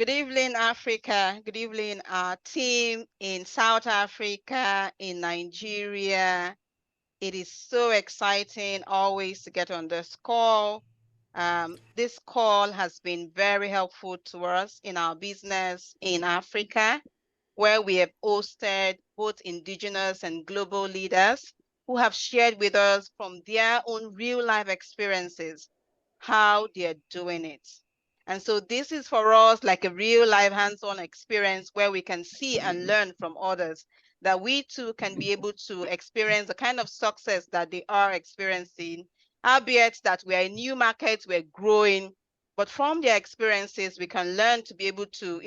Good evening, Africa. Good evening, our team in South Africa, in Nigeria. It is so exciting always to get on this call. This call has been very helpful to us in our business in Africa, where we have hosted both indigenous and global leaders who have shared with us from their own real life experiences how they're doing it. And so this is for us like a real life hands-on experience where we can see and learn from others, that we too can be able to experience the kind of success that they are experiencing, albeit that we are in new markets, we're growing, but from their experiences, we can learn to be able to,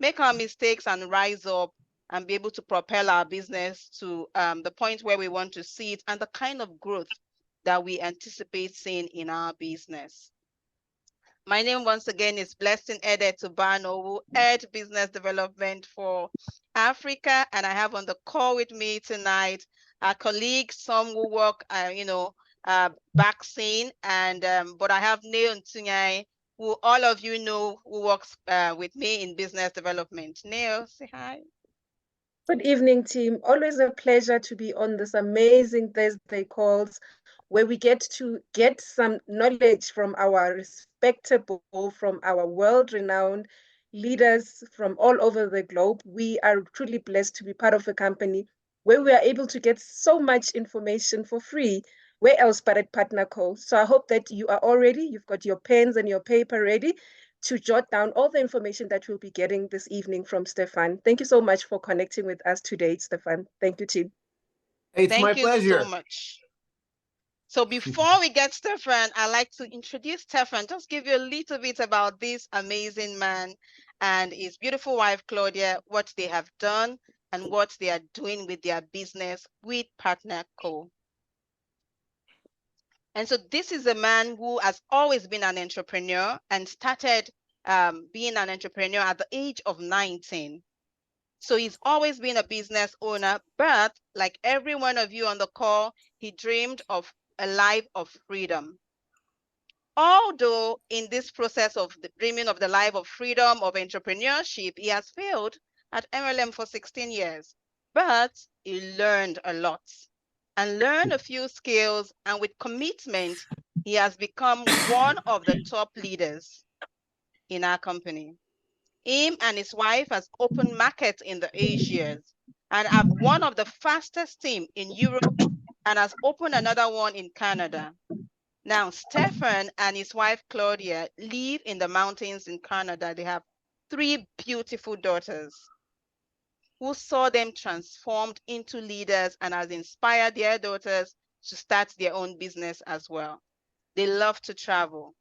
make our mistakes and rise up and be able to propel our business to the point where we want to see it and the kind of growth that we anticipate seeing in our business. My name once again is Blessing Ede Tubano, who head business development for Africa, and I have on the call with me tonight our colleagues, some who work, back scene, and but I have Neil Ntunyai, who all of you know, who works with me in business development. Neil, say hi. Good evening, team. Always a pleasure to be on this amazing Thursday calls where we get to get some knowledge from our respectable, from our world-renowned leaders from all over the globe. We are truly blessed to be part of a company where we are able to get so much information for free. Where else but at Partner Co? So I hope that you are all ready. You've got your pens and your paper ready to jot down all the information that we'll be getting this evening from Stephane. Thank you so much for connecting with us today, Stephane. Thank you, team. It's my pleasure. Thank you so much. So before we get Stephane, I'd like to introduce Stephane, just give you a little bit about this amazing man and his beautiful wife, Claudia, what they have done and what they are doing with their business with Partner Co. And so this is a man who has always been an entrepreneur and started being an entrepreneur at the age of 19. So he's always been a business owner, but like every one of you on the call, he dreamed of a life of freedom. Although in this process of the dreaming of the life of freedom, of entrepreneurship, he has failed at MLM for 16 years, but he learned a lot and learned a few skills, and with commitment, he has become one of the top leaders in our company. Him and his wife has opened markets in the Asias and have one of the fastest team in Europe and has opened another one in Canada. Now, Stephane and his wife, Claudia, live in the mountains in Canada. They have 3 beautiful daughters who saw them transformed into leaders and has inspired their daughters to start their own business as well. They love to travel.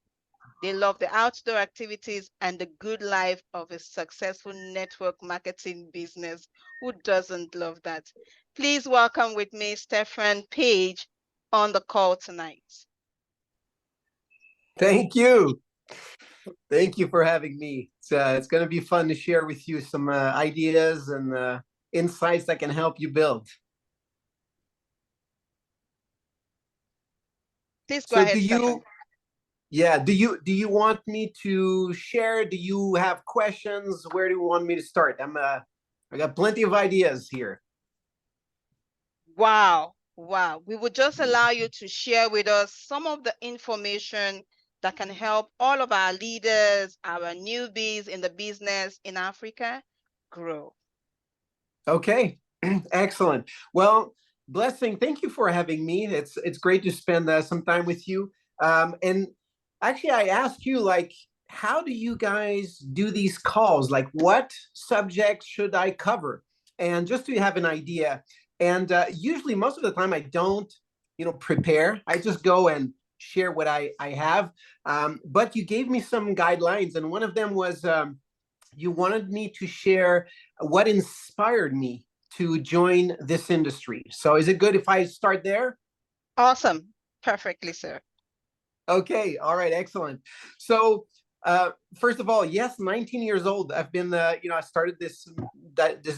They love the outdoor activities and the good life of a successful network marketing business. Who doesn't love that? Please welcome with me STEPHANE Page on the call tonight. Thank you. Thank you for having me. It's going to be fun to share with you some ideas and insights that can help you build. Please go ahead, Stephane. Yeah, do you want me to share? Do you have questions? Where do you want me to start? I got plenty of ideas here. Wow. We would just allow you to share with us some of the information that can help all of our leaders, our newbies in the business in Africa grow. Okay, excellent. Well, Blessing, thank you for having me. It's great to spend some time with you. And actually, I asked you, like, how do you guys do these calls? Like, what subjects should I cover? And just to have an idea. And usually, most of the time, I don't, prepare. I just go and share what I have. But you gave me some guidelines, and one of them was you wanted me to share what inspired me to join this industry. So is it good if I start there? Awesome. Perfectly, sir. Okay. All right. Excellent. So first of all, yes, 19 years old. I've been, I started this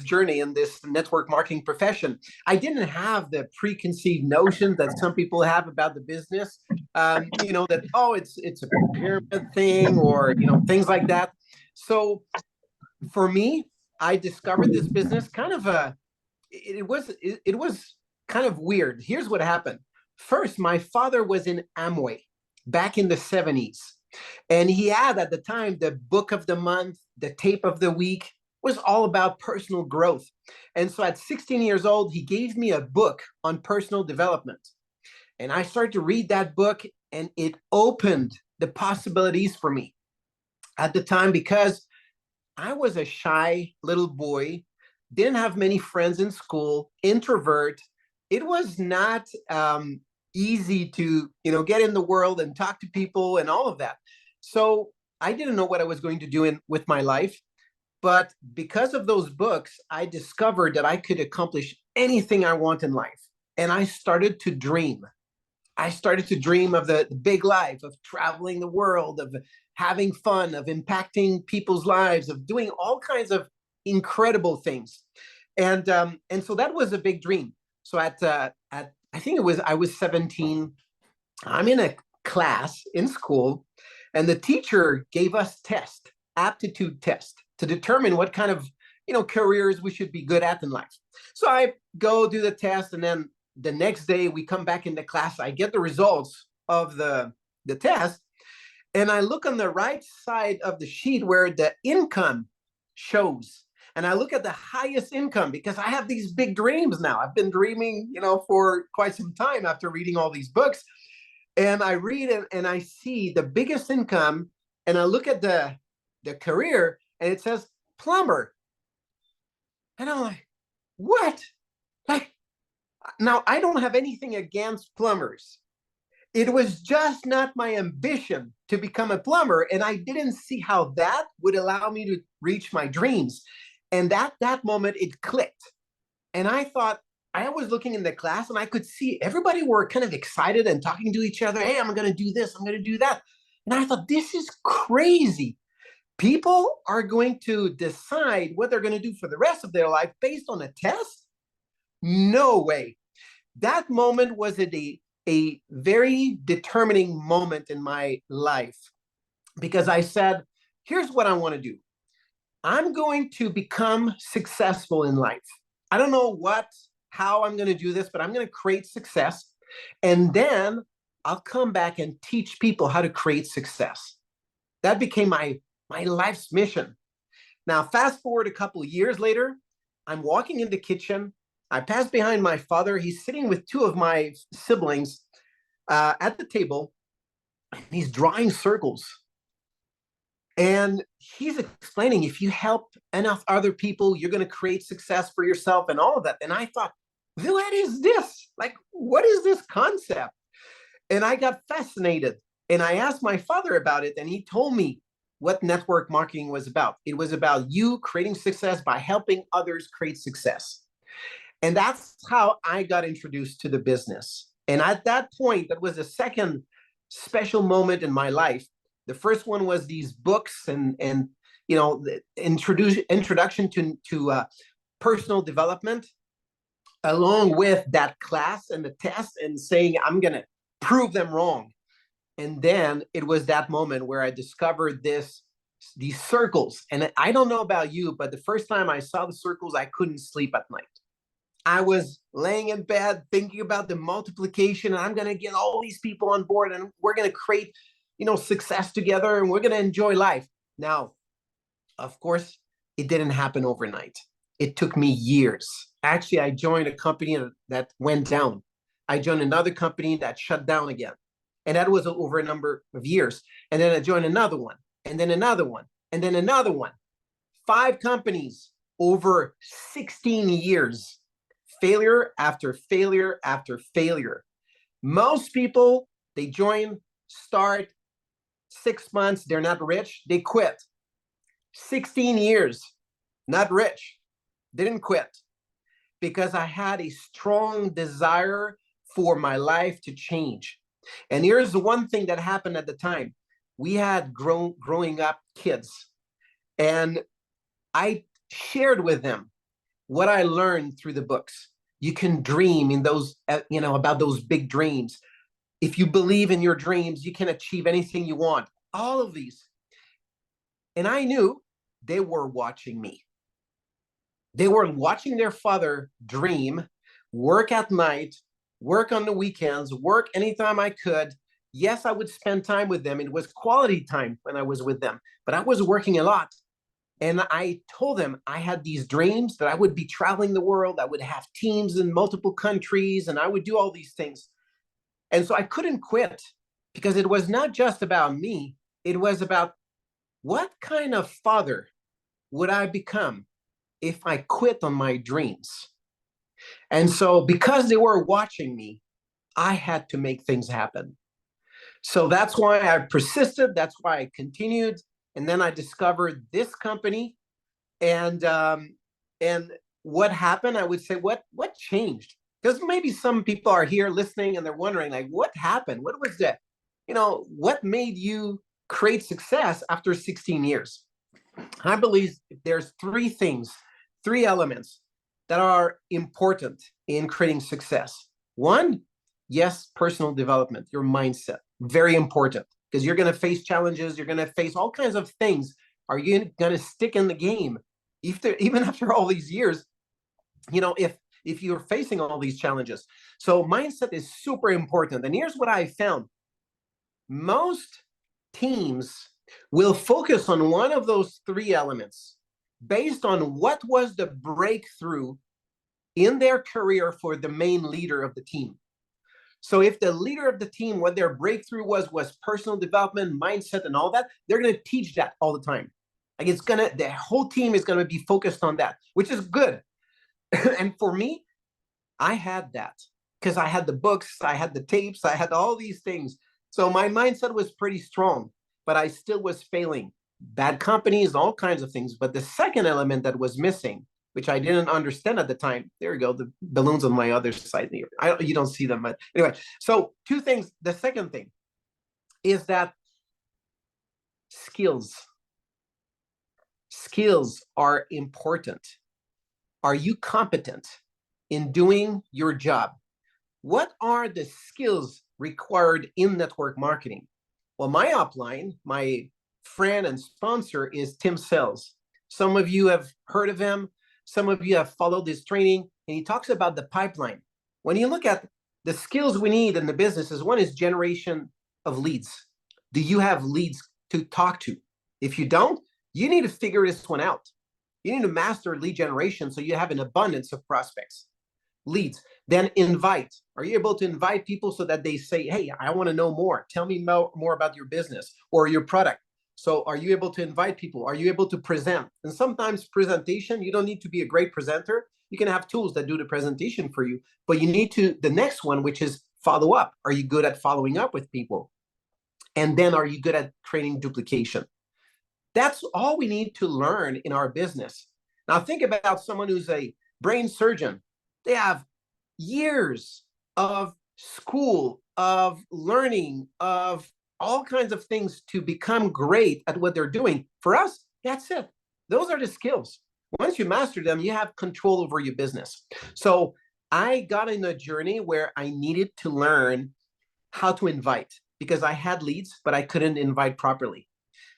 journey in this network marketing profession. I didn't have the preconceived notion that some people have about the business, that, oh, it's a pyramid thing or, things like that. So for me, I discovered this business kind of it was kind of weird. Here's what happened. First, my father was in Amway back in the 70s. And he had at the time the book of the month, the tape of the week, was all about personal growth. And so at 16 years old, he gave me a book on personal development. And I started to read that book, and it opened the possibilities for me at the time, because I was a shy little boy, didn't have many friends in school, introvert. It was not easy to, get in the world and talk to people and all of that. So I didn't know what I was going to do with my life. But because of those books, I discovered that I could accomplish anything I want in life. And I started to dream. I started to dream of the big life, of traveling the world, of having fun, of impacting people's lives, of doing all kinds of incredible things. And so that was a big dream. So at I think I was 17. I'm in a class in school, and the teacher gave us aptitude test, to determine what kind of careers we should be good at in life. So I go do the test, and then the next day we come back into class. I get the results of the test, and I look on the right side of the sheet where the income shows. And I look at the highest income, because I have these big dreams now. I've been dreaming, for quite some time after reading all these books. And I read it, and I see the biggest income, and I look at the career, and it says plumber. And I'm like, what? Like, now I don't have anything against plumbers. It was just not my ambition to become a plumber, and I didn't see how that would allow me to reach my dreams. And at that moment, it clicked. And I thought, I was looking in the class, and I could see everybody were kind of excited and talking to each other. Hey, I'm going to do this. I'm going to do that. And I thought, this is crazy. People are going to decide what they're going to do for the rest of their life based on a test? No way. That moment was a very determining moment in my life, because I said, here's what I want to do. I'm going to become successful in life. I don't know how I'm going to do this, but I'm going to create success. And then I'll come back and teach people how to create success. That became my life's mission. Now, fast forward a couple of years later, I'm walking in the kitchen. I pass behind my father. He's sitting with two of my siblings at the table, and he's drawing circles. And he's explaining, if you help enough other people, you're going to create success for yourself and all of that. And I thought, what is this? Like, what is this concept? And I got fascinated. And I asked my father about it, and he told me what network marketing was about. It was about you creating success by helping others create success. And that's how I got introduced to the business. And at that point, that was the second special moment in my life. The first one was these books and the introduction to personal development, along with that class and the test, and saying, I'm going to prove them wrong. And then it was that moment where I discovered these circles. And I don't know about you, but the first time I saw the circles, I couldn't sleep at night. I was laying in bed thinking about the multiplication, and I'm going to get all these people on board, and we're going to create, success together, and we're going to enjoy life. Now, of course, it didn't happen overnight. It took me years. Actually, I joined a company that went down. I joined another company that shut down again. And that was over a number of years. And then I joined another one, and then another one, and then another one. 5 companies over 16 years. Failure after failure after failure. Most people, they join, start, 6 months, they're not rich, they quit. 16 years, not rich, didn't quit, because I had a strong desire for my life to change. And here's the one thing that happened at the time. We had growing up kids, and I shared with them what I learned through the books. You can dream in those, about those big dreams. If you believe in your dreams, you can achieve anything you want. All of these. And I knew they were watching me. They were watching their father dream, work at night, work on the weekends, work anytime I could. Yes, I would spend time with them. It was quality time when I was with them, but I was working a lot. And I told them I had these dreams that I would be traveling the world. I would have teams in multiple countries and I would do all these things. And so I couldn't quit because it was not just about me. It was about what kind of father would I become if I quit on my dreams? And so because they were watching me, I had to make things happen. So that's why I persisted. That's why I continued. And then I discovered this company. And what happened, I would say, what changed? Because maybe some people are here listening and they're wondering, like, what happened? What was that? What made you create success after 16 years? I believe there's three elements that are important in creating success. One, yes, personal development, your mindset, very important, because you're going to face challenges. You're going to face all kinds of things. Are you going to stick in the game? Even after all these years, if you're facing all these challenges. So mindset is super important. And here's what I found. Most teams will focus on one of those three elements based on what was the breakthrough in their career for the main leader of the team. So if the leader of the team, what their breakthrough was personal development, mindset, and all that, they're going to teach that all the time. Like the whole team is going to be focused on that, which is good. And for me, I had that because I had the books, I had the tapes, I had all these things. So my mindset was pretty strong, but I still was failing. Bad companies, all kinds of things. But the second element that was missing, which I didn't understand at the time, there you go, the balloons on my other side here. You don't see them, but anyway. So two things. The second thing is that skills are important. Are you competent in doing your job? What are the skills required in network marketing? Well, my upline, my friend and sponsor is Tim Sells. Some of you have heard of him. Some of you have followed his training, and he talks about the pipeline. When you look at the skills we need in the businesses, one is generation of leads. Do you have leads to talk to? If you don't, you need to figure this one out. You need to master lead generation so you have an abundance of prospects. Leads. Then invite. Are you able to invite people so that they say, hey, I want to know more. Tell me more about your business or your product. So are you able to invite people? Are you able to present? And sometimes presentation, you don't need to be a great presenter. You can have tools that do the presentation for you, but you need to, the next one, which is follow up. Are you good at following up with people? And then are you good at creating duplication? That's all we need to learn in our business. Now think about someone who's a brain surgeon. They have years of school, of learning, of all kinds of things to become great at what they're doing. For us, that's it. Those are the skills. Once you master them, you have control over your business. So I got in a journey where I needed to learn how to invite because I had leads, but I couldn't invite properly.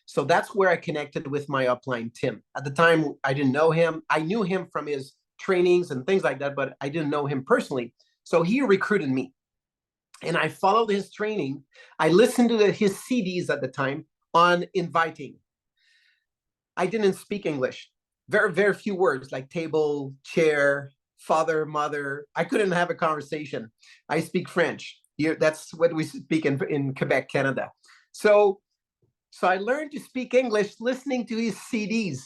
So that's where I connected with my upline, Tim. At the time, I didn't know him. I knew him from his trainings and things like that, but I didn't know him personally. So he recruited me. And I followed his training. I listened to his CDs at the time on inviting. I didn't speak English. Very, very few words like table, chair, father, mother. I couldn't have a conversation. I speak French. That's what we speak in Quebec, Canada. So I learned to speak English listening to his CDs.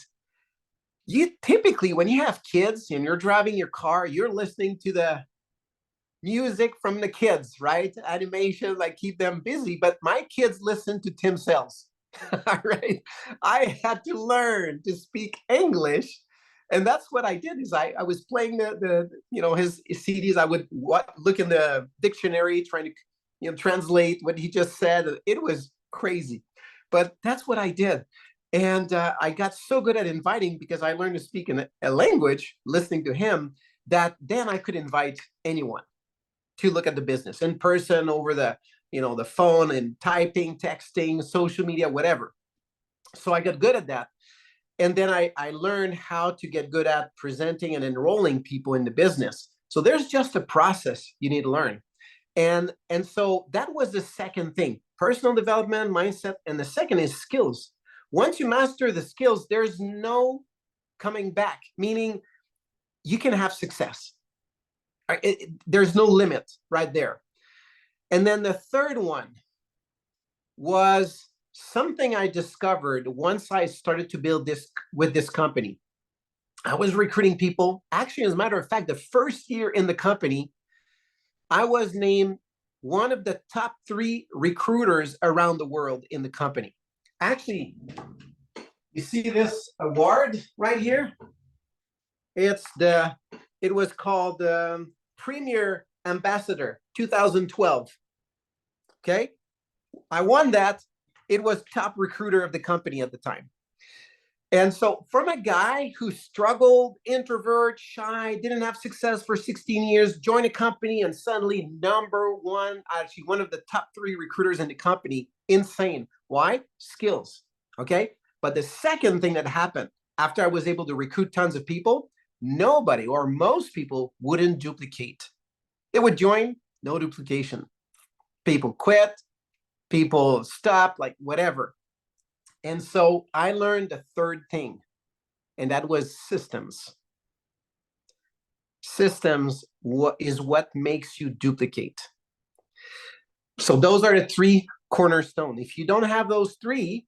You typically, when you have kids and you're driving your car, you're listening to the music from the kids, right? Animation, like keep them busy. But my kids listen to Tim Sells, right? I had to learn to speak English. And that's what I did is I was playing the his CDs. I would look in the dictionary, trying to translate what he just said. It was crazy. But that's what I did. And I got so good at inviting because I learned to speak in a language, listening to him, that then I could invite anyone to look at the business in person, over the phone, and typing, texting, social media, whatever. So I got good at that. And then I learned how to get good at presenting and enrolling people in the business. So there's just a process you need to learn. And so that was the second thing, personal development, mindset. And the second is skills. Once you master the skills, there's no coming back, meaning you can have success. There's no limit right there. And then the third one was something I discovered once I started to build this with this company. I was recruiting people. Actually, as a matter of fact, the first year in the company, I was named one of the top 3 recruiters around the world in the company. Actually, you see this award right here? It was called Premier Ambassador 2012. Okay, I won that. It was top recruiter of the company at the time. And so from a guy who struggled, introvert, shy, didn't have success for 16 years, joined a company and suddenly number one, actually one of the top 3 recruiters in the company. Insane. Why? Skills. Okay. But the second thing that happened after I was able to recruit tons of people, nobody or most people wouldn't duplicate. They would join, no duplication. People quit, people stopped, like whatever. And so I learned the third thing, and that was systems. Systems is what makes you duplicate. So those are the 3 cornerstones. If you don't have those 3,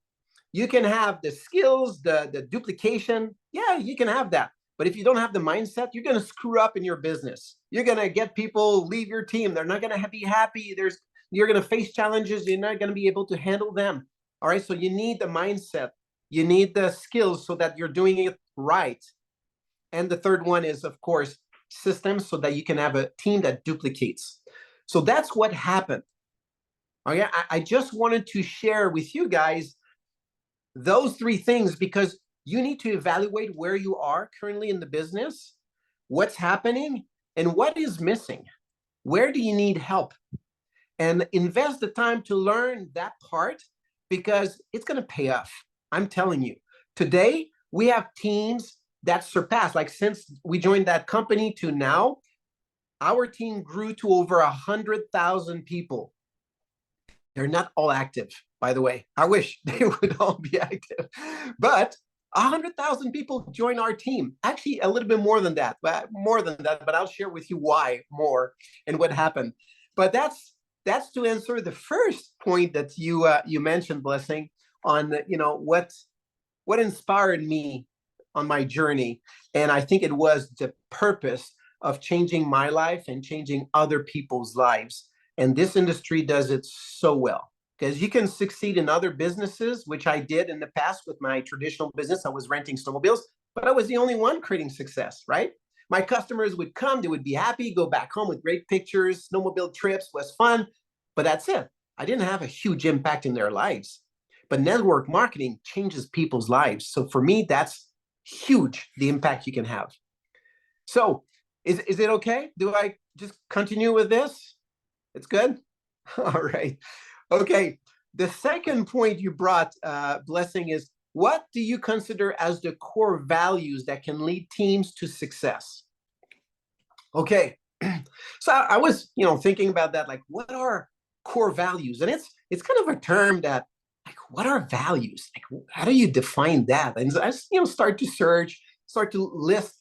you can have the skills, the duplication. Yeah, you can have that. But if you don't have the mindset, you're going to screw up in your business. You're going to get people leave your team. They're not going to be happy. You're going to face challenges. You're not going to be able to handle them. All right. So you need the mindset. You need the skills so that you're doing it right. And the third one is, of course, systems so that you can have a team that duplicates. So that's what happened. Okay. I just wanted to share with you guys those 3 things because you need to evaluate where you are currently in the business, what's happening, and what is missing. Where do you need help? And invest the time to learn that part because it's going to pay off. I'm telling you. Today, we have teams that surpass, like since we joined that company to now, our team grew to over 100,000 people. They're not all active, by the way. I wish they would all be active. But 100,000 people join our team. Actually, a little bit more than that, but I'll share with you why more and what happened. But that's to answer the first point that you mentioned, Blessing, on what inspired me on my journey. And I think it was the purpose of changing my life and changing other people's lives. And this industry does it so well. Because you can succeed in other businesses, which I did in the past with my traditional business. I was renting snowmobiles, but I was the only one creating success, right? My customers would come, they would be happy, go back home with great pictures, snowmobile trips was fun, but that's it. I didn't have a huge impact in their lives. But network marketing changes people's lives. So for me, that's huge, the impact you can have. So is it okay? Do I just continue with this? It's good? All right. Okay, the second point you brought, Blessing, is what do you consider as the core values that can lead teams to success? Okay, so I was, thinking about that, like, what are core values? And it's kind of a term that, like, what are values? Like, how do you define that? And I, start to search, start to list,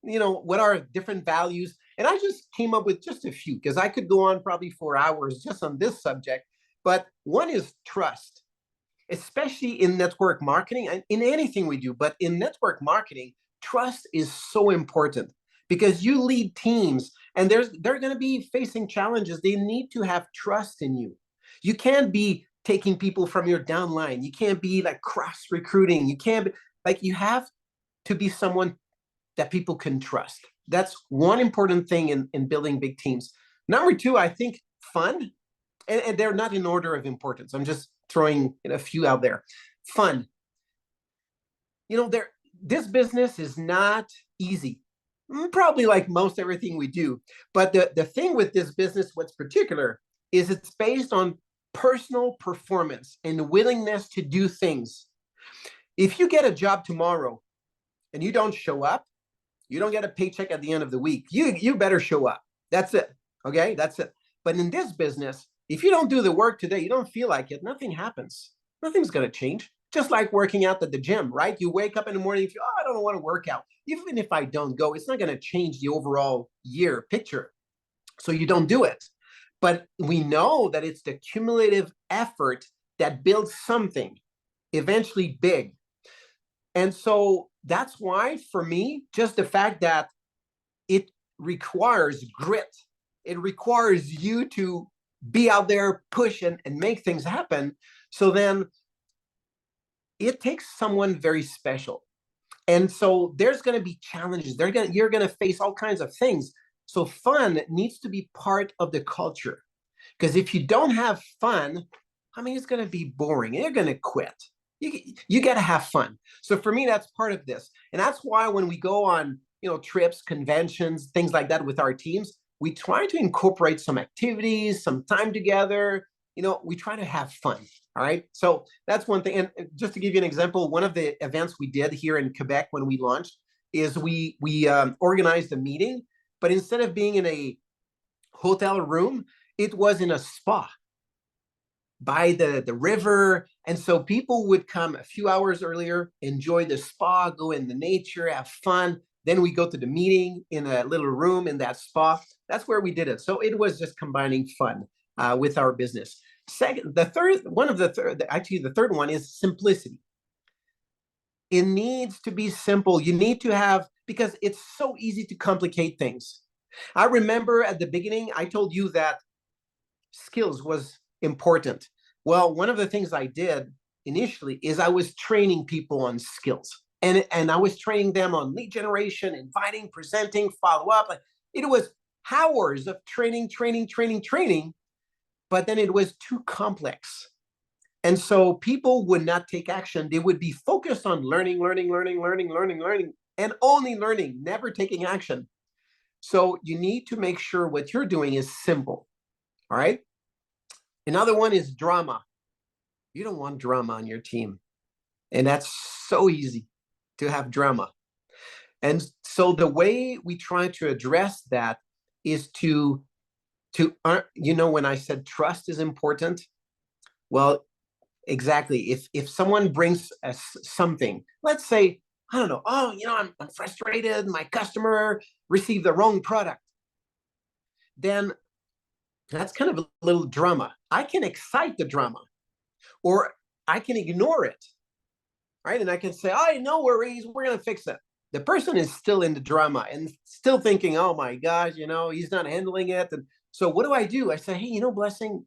what are different values? And I just came up with just a few because I could go on probably for hours just on this subject. But one is trust, especially in network marketing and in anything we do. But in network marketing, trust is so important because you lead teams and they're going to be facing challenges. They need to have trust in you. You can't be taking people from your downline. You can't be like cross recruiting. You can't be like, you have to be someone that people can trust. That's one important thing in building big teams. Number 2, I think fun. And they're not in order of importance. I'm just throwing a few out there. Fun. This business is not easy. Probably like most everything we do. But the thing with this business, what's particular, is it's based on personal performance and willingness to do things. If you get a job tomorrow and you don't show up, you don't get a paycheck at the end of the week. You better show up. That's it. Okay, that's it. But in this business, if you don't do the work today, you don't feel like it, nothing happens. Nothing's going to change. Just like working out at the gym, right? You wake up in the morning, you feel, oh, I don't want to work out. Even if I don't go, it's not going to change the overall year picture. So you don't do it. But we know that it's the cumulative effort that builds something eventually big. And so that's why, for me, just the fact that it requires grit, it requires you to be out there, push and make things happen. So then it takes someone very special. And so there's going to be challenges. You're going to face all kinds of things. So fun needs to be part of the culture. Because if you don't have fun, I mean, it's going to be boring. You're going to quit. You got to have fun. So for me, that's part of this. And that's why when we go on, trips, conventions, things like that with our teams, we try to incorporate some activities, some time together. We try to have fun. All right. So that's one thing. And just to give you an example, one of the events we did here in Quebec when we launched is we organized a meeting, but instead of being in a hotel room, it was in a spa by the river. And so people would come a few hours earlier, enjoy the spa, go in the nature, have fun. Then we go to the meeting in a little room in that spa. That's where we did it. So it was just combining fun with our business. Second, the third one is simplicity. It needs to be simple. You need to have, because it's so easy to complicate things. I remember at the beginning, I told you that skills was important. Well, one of the things I did initially is I was training people on skills. And I was training them on lead generation, inviting, presenting, follow up. It was hours of training. But then it was too complex. And so people would not take action. They would be focused on learning, and only learning, never taking action. So you need to make sure what you're doing is simple. All right. Another one is drama. You don't want drama on your team. And that's so easy to have drama. And so the way we try to address that is to when I said trust is important, well, exactly. If someone brings us something, let's say, I don't know, I'm frustrated, my customer received the wrong product, then that's kind of a little drama. I can excite the drama, or I can ignore it, right? And I can say, oh, no worries, we're going to fix it. The person is still in the drama and still thinking, oh my gosh, he's not handling it. And so what do? I say, hey, Blessing,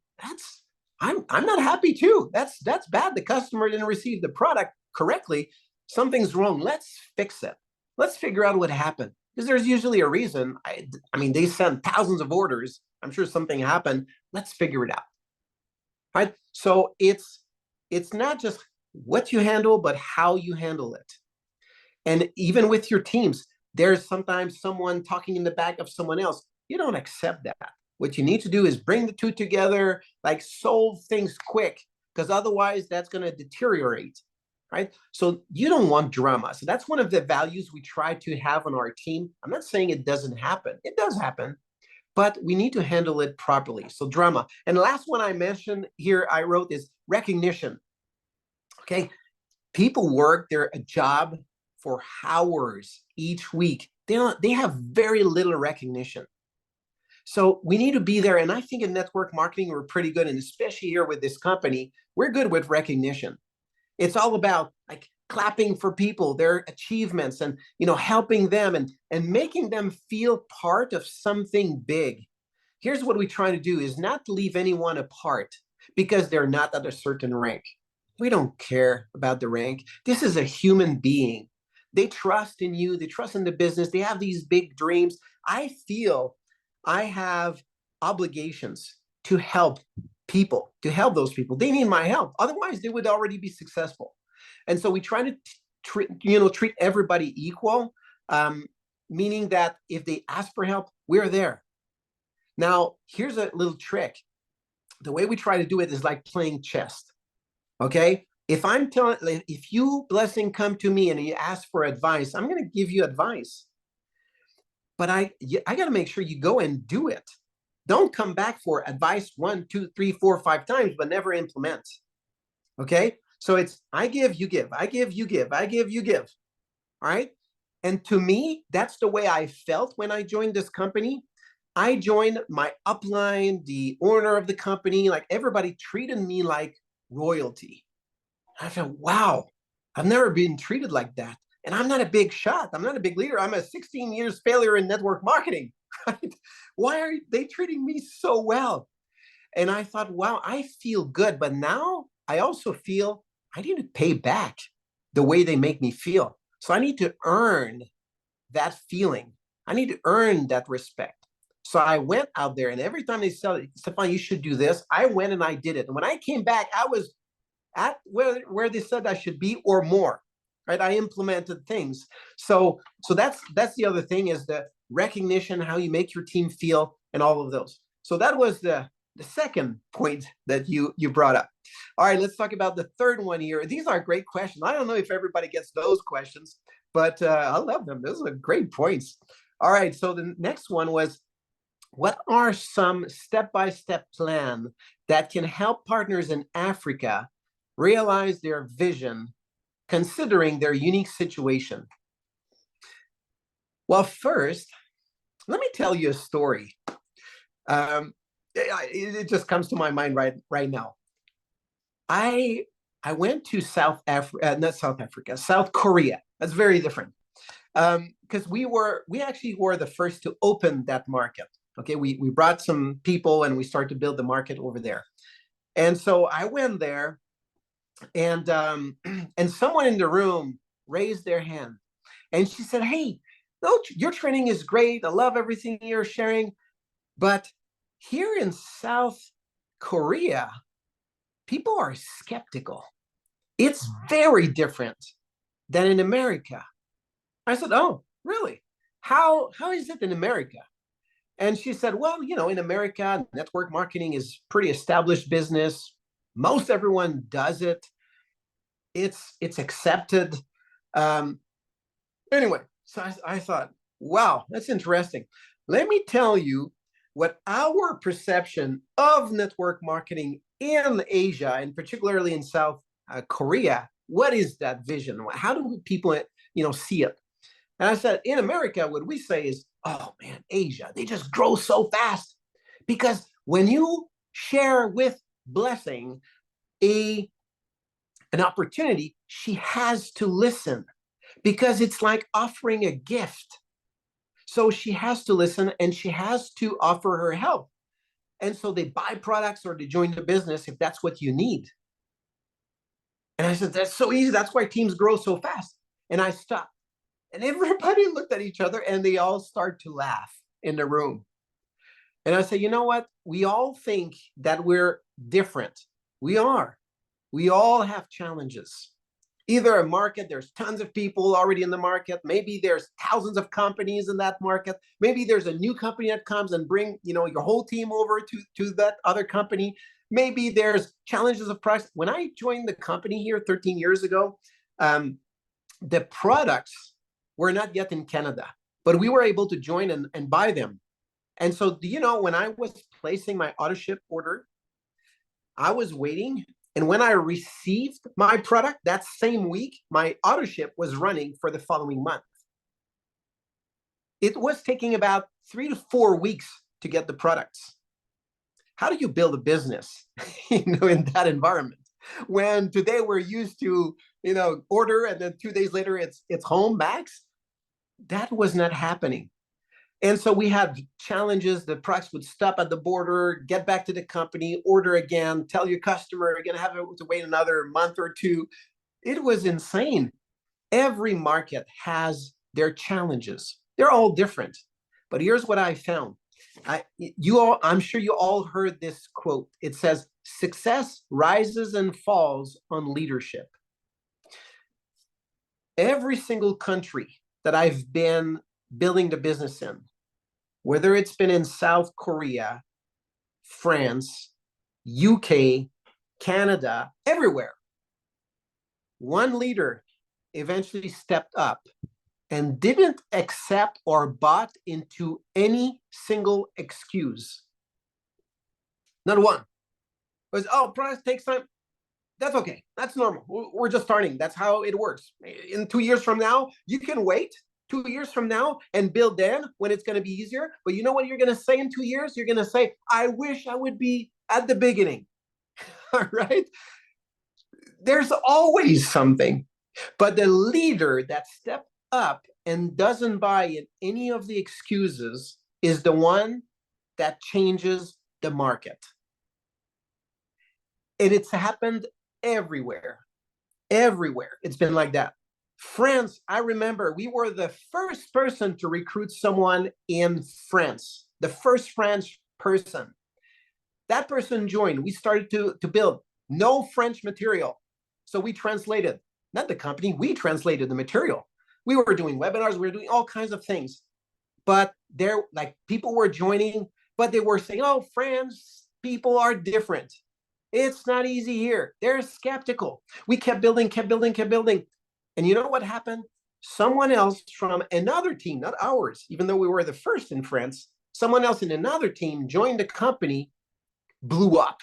I'm not happy too. That's bad. The customer didn't receive the product correctly. Something's wrong. Let's fix it. Let's figure out what happened. Because there's usually a reason. I mean, they send thousands of orders. I'm sure something happened. Let's figure it out. Right? So it's not just what you handle, but how you handle it. And even with your teams, there's sometimes someone talking in the back of someone else. You don't accept that. What you need to do is bring the two together, like solve things quick, because otherwise that's going to deteriorate, right? So you don't want drama. So that's one of the values we try to have on our team. I'm not saying it doesn't happen. It does happen, but we need to handle it properly. So drama. And the last one I mentioned here, I wrote is recognition. Okay. People work a job for hours each week. They have very little recognition. So we need to be there. And I think in network marketing, we're pretty good. And especially here with this company, we're good with recognition. It's all about like clapping for people, their achievements, and helping them and making them feel part of something big. Here's what we try to do is not to leave anyone apart because they're not at a certain rank. We don't care about the rank. This is a human being. They trust in you. They trust in the business. They have these big dreams. I feel I have obligations to help people, to help those people. They need my help. Otherwise, they would already be successful. And so we try to treat everybody equal, meaning that if they ask for help, we're there. Now, here's a little trick. The way we try to do it is like playing chess. Okay? if you, Blessing, come to me and you ask for advice, I'm going to give you advice. But I got to make sure you go and do it. Don't come back for advice 1, 2, 3, 4, 5 times, but never implement. Okay? So it's I give, you give. I give, you give. I give, you give. All right? And to me, that's the way I felt when I joined this company. I joined my upline, the owner of the company, like everybody treated me like royalty. I felt, wow, I've never been treated like that. And I'm not a big shot. I'm not a big leader. I'm a 16 years failure in network marketing. Right? Why are they treating me so well? And I thought, wow, I feel good. But now I also feel I need to pay back the way they make me feel. So I need to earn that feeling. I need to earn that respect. So I went out there, and every time they said, Stephane, you should do this, I went and I did it. And when I came back, I was at where they said I should be or more, right? I implemented things. So that's the other thing, is the recognition, how you make your team feel, and all of those. So that was the second point that you brought up. All right, let's talk about the third one here. These are great questions. I don't know if everybody gets those questions, but I love them. Those are great points. All right, so the next one was, what are some step-by-step plan that can help partners in Africa realize their vision, considering their unique situation? Well, first, let me tell you a story. It just comes to my mind right now. I went to South Korea. That's very different. Because we actually were the first to open that market. Okay, we brought some people and we started to build the market over there. And so I went there, and someone in the room raised their hand, and she said, "Hey, no, your training is great. I love everything you're sharing, but here in South Korea, people are skeptical. It's very different than in America." I said, "Oh, really? How is it in America?" And she said, "Well, in America, network marketing is pretty established business. Most everyone does it. It's accepted." Anyway, so I thought, wow, that's interesting. Let me tell you what our perception of network marketing in Asia, and particularly in South Korea, what is that vision? How do people, see it? And I said, in America, what we say is, oh man, Asia, they just grow so fast. Because when you share with Blessing an opportunity, she has to listen, because it's like offering a gift. So she has to listen, and she has to offer her help. And so they buy products or they join the business if that's what you need. And I said, that's so easy. That's why teams grow so fast. And I stopped. And everybody looked at each other, and they all start to laugh in the room. And I said, you know what? We all think that we're different. We are. We all have challenges. Either a market, there's tons of people already in the market. Maybe there's thousands of companies in that market. Maybe there's a new company that comes and bring, your whole team over to that other company. Maybe there's challenges of price. When I joined the company here 13 years ago, the products were not yet in Canada, but we were able to join and buy them. And so, when I was placing my auto ship order, I was waiting. And when I received my product that same week, my auto ship was running for the following month. It was taking about 3 to 4 weeks to get the products. How do you build a business, in that environment? When today we're used to, order and then 2 days later it's home max. That was not happening. And so we had challenges. The products would stop at the border, get back to the company, order again, tell your customer you're going to have to wait another month or two. It was insane. Every market has their challenges. They're all different. But here's what I found. I'm sure you all heard this quote. It says, "Success rises and falls on leadership." Every single country that I've been building the business in, whether it's been in South Korea, France, UK, Canada, everywhere, one leader eventually stepped up and didn't accept or bought into any single excuse. Not one. It was, oh, price takes time. That's okay. That's normal. We're just starting. That's how it works. In 2 years from now, you can wait 2 years from now and build then when it's going to be easier. But you know what you're going to say in 2 years? You're going to say, I wish I would be at the beginning. All right. There's always something. But the leader that stepped up and doesn't buy in any of the excuses is the one that changes the market. And it's happened everywhere. Everywhere. It's been like that. France, I remember we were the first person to recruit someone in France, the first French person. That person joined. We started to build. No French material. So we translated, not the company, we translated the material. We were doing webinars, we were doing all kinds of things. But there, like, people were joining, but they were saying, oh, French people are different. It's not easy here. They're skeptical. We kept building. And you know what happened? Someone else from another team, not ours, even though we were the first in France, someone else in another team joined the company, blew up.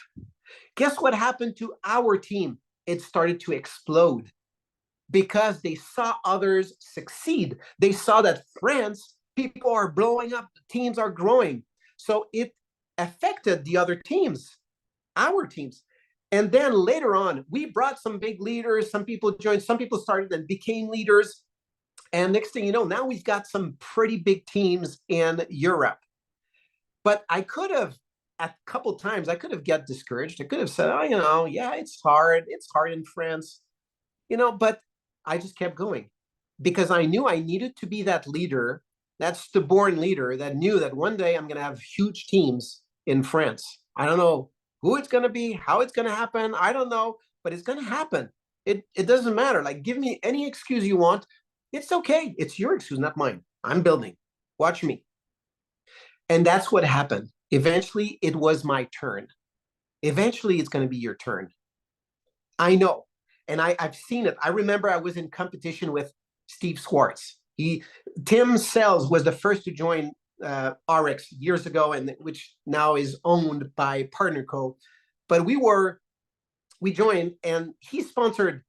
Guess what happened to our team? It started to explode because they saw others succeed. They saw that France, people are blowing up, teams are growing. So it affected the other teams, our teams. And then later on, we brought some big leaders. Some people joined, some people started and became leaders. And next thing you know, now we've got some pretty big teams in Europe. But I could have, a couple times, I could have got discouraged. I could have said, oh, yeah, it's hard in France, but I just kept going because I knew I needed to be that leader, that stubborn leader that knew that one day I'm going to have huge teams in France. I don't know who it's going to be, how it's going to happen. I don't know, but it's going to happen. It doesn't matter. Like, give me any excuse you want. It's okay. It's your excuse, not mine. I'm building. Watch me. And that's what happened. Eventually, it was my turn. Eventually, it's going to be your turn. I know. And I've seen it. I remember I was in competition with Steve Schwartz. Tim Sells was the first to join RX years ago, and which now is owned by Partner Co. But we joined, and he sponsored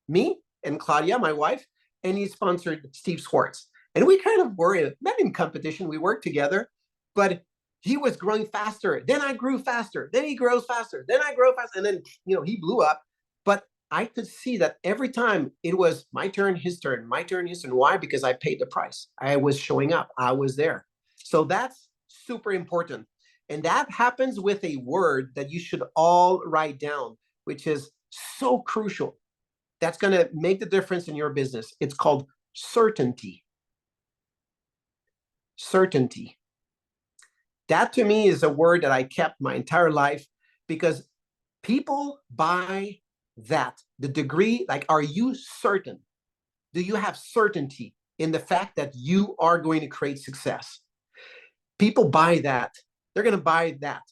me and Claudia, my wife, and he sponsored Steve Schwartz. And we kind of were not in competition. We worked together, but he was growing faster. Then I grew faster. Then he grows faster. Then I grow faster. And then, he blew up. But I could see that every time it was my turn, his turn, my turn, his turn. Why? Because I paid the price. I was showing up. I was there. So that's super important. And that happens with a word that you should all write down, which is so crucial. That's going to make the difference in your business. It's called certainty. Certainty. That to me is a word that I kept my entire life because people buy that. The degree, like, are you certain? Do you have certainty in the fact that you are going to create success? People buy that. They're going to buy that.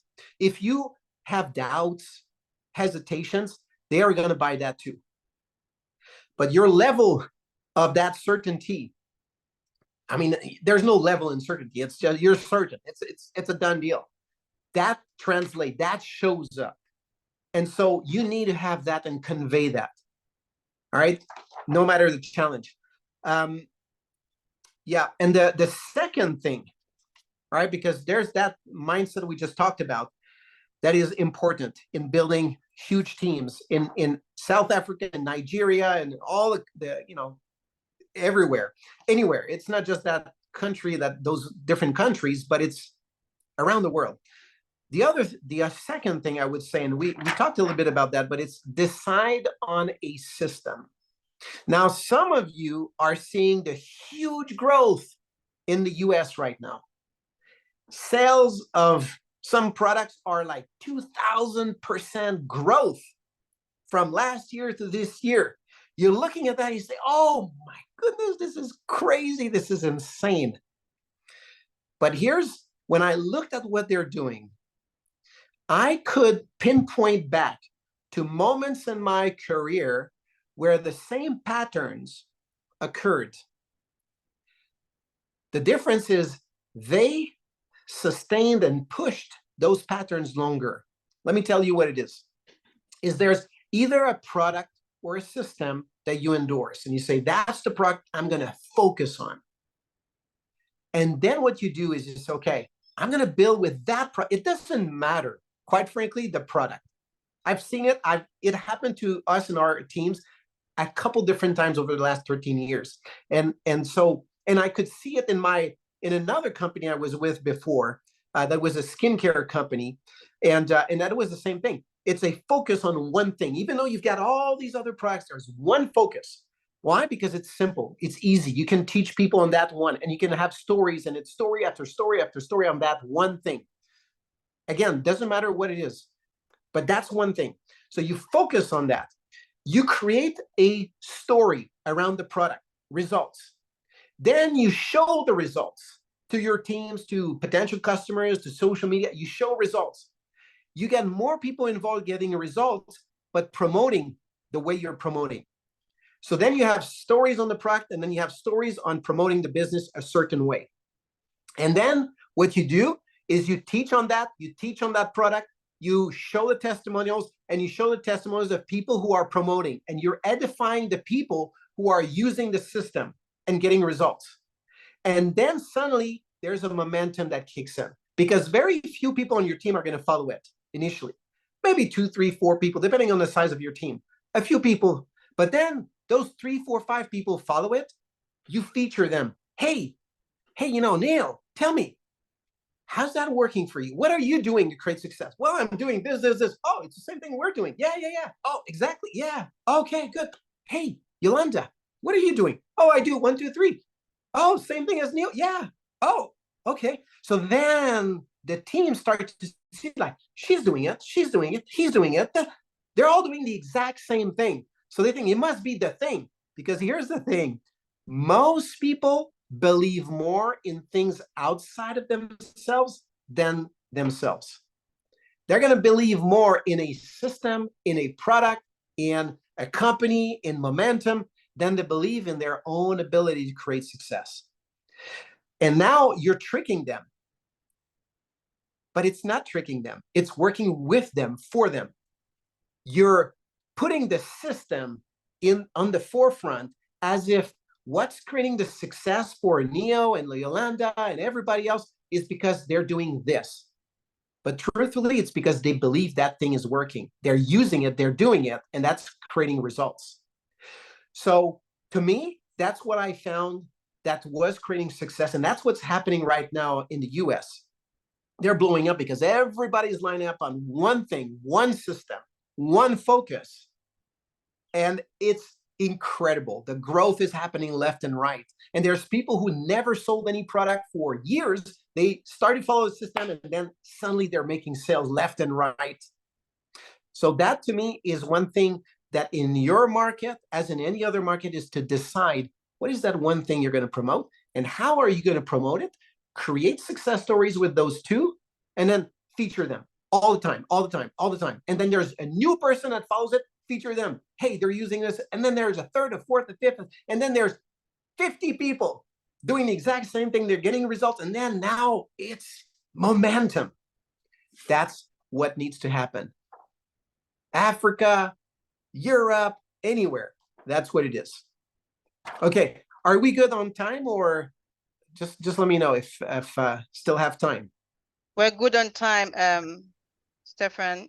If you have doubts, hesitations, they are going to buy that too. But your level of that certainty, I mean, there's no level in certainty. It's just you're certain. It's a done deal. That translates, that shows up. And so you need to have that and convey that. All right? No matter the challenge. Yeah. And the second thing, right? Because there's that mindset we just talked about that is important in building huge teams in South Africa and Nigeria and all the everywhere, anywhere. It's not just that country, those different countries, but it's around the world. The second thing I would say, and we talked a little bit about that, but it's decide on a system. Now, some of you are seeing the huge growth in the US right now. Sales of some products are like 2,000% growth from last year to this year. You're looking at that, you say, oh my goodness, this is crazy. This is insane. But here's, when I looked at what they're doing, I could pinpoint back to moments in my career where the same patterns occurred. The difference is they sustained and pushed those patterns longer. Let me tell you what it is. There's either a product or a system that you endorse, and you say, that's the product I'm going to focus on. And then what you do is just, okay, I'm going to build with that product. It doesn't matter, quite frankly, the product. I've seen it. It happened to us and our teams a couple different times over the last 13 years. And I could see it in another company I was with before, that was a skincare company. And that was the same thing. It's a focus on one thing. Even though you've got all these other products, there's one focus. Why? Because it's simple. It's easy. You can teach people on that one, and you can have stories, and it's story after story after story on that one thing. Again, doesn't matter what it is, but that's one thing. So you focus on that. You create a story around the product, results. Then you show the results to your teams, to potential customers, to social media. You show results. You get more people involved getting a result, but promoting the way you're promoting. So then you have stories on the product, and then you have stories on promoting the business a certain way. And then what you do is you teach on that product, you show the testimonials, and you show the testimonials of people who are promoting, and you're edifying the people who are using the system and getting results. And then suddenly there's a momentum that kicks in, because very few people on your team are going to follow it initially. Maybe 2, 3, 4 people, depending on the size of your team. A few people, but then those 3, 4, 5 people follow it. You feature them. Hey, Neil, tell me, how's that working for you? What are you doing to create success? Well, I'm doing this. Oh, it's the same thing we're doing. Yeah. Oh, exactly. Yeah. Okay, good. Hey, Yolanda, what are you doing? Oh, I do 1, 2, 3. Oh, same thing as Neil. Yeah. Oh, okay. So then the team starts to see, like, she's doing it, he's doing it. They're all doing the exact same thing. So they think it must be the thing, because here's the thing. Most people believe more in things outside of themselves than themselves. They're going to believe more in a system, in a product, in a company, in momentum, than they believe in their own ability to create success. And now you're tricking them. But it's not tricking them. It's working with them, for them. You're putting the system on the forefront, as if what's creating the success for Neo and Yolanda and everybody else is because they're doing this. But truthfully, it's because they believe that thing is working. They're using it, they're doing it, and that's creating results. So to me, that's what I found that was creating success. And that's what's happening right now in the US. They're blowing up because everybody's lining up on one thing, one system, one focus. And it's incredible. The growth is happening left and right. And there's people who never sold any product for years. They started following the system, and then suddenly they're making sales left and right. So that, to me, is one thing that in your market, as in any other market, is to decide what is that one thing you're going to promote, and how are you going to promote it? Create success stories with those two, and then feature them all the time. And then there's a new person that follows it, feature them. Hey, they're using this. And then there's a third, a fourth, a fifth, and then there's 50 people doing the exact same thing. They're getting results. And then now it's momentum. That's what needs to happen. Africa, Europe, anywhere. That's what it is. Okay, are we good on time, or just let me know if still have time? We're good on time, Stephan.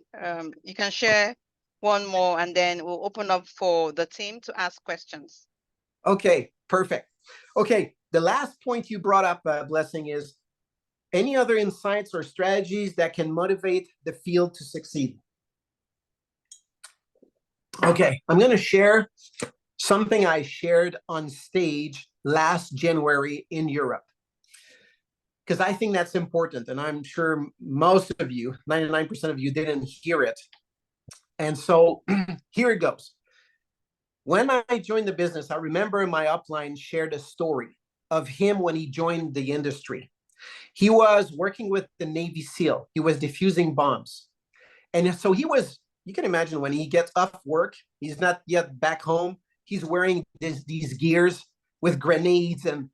You can share one more, and then we'll open up for the team to ask questions. Okay, perfect. Okay, the last point you brought up, Blessing, is any other insights or strategies that can motivate the field to succeed? Okay, I'm going to share something I shared on stage last January in Europe, because I think that's important, and I'm sure most of you, 99% of you, didn't hear it. And so here it goes. When I joined the business, I remember my upline shared a story of him when he joined the industry. He was working with the Navy SEAL. He was defusing bombs. And so he was you can imagine when he gets off work, he's not yet back home. He's wearing these gears with grenades and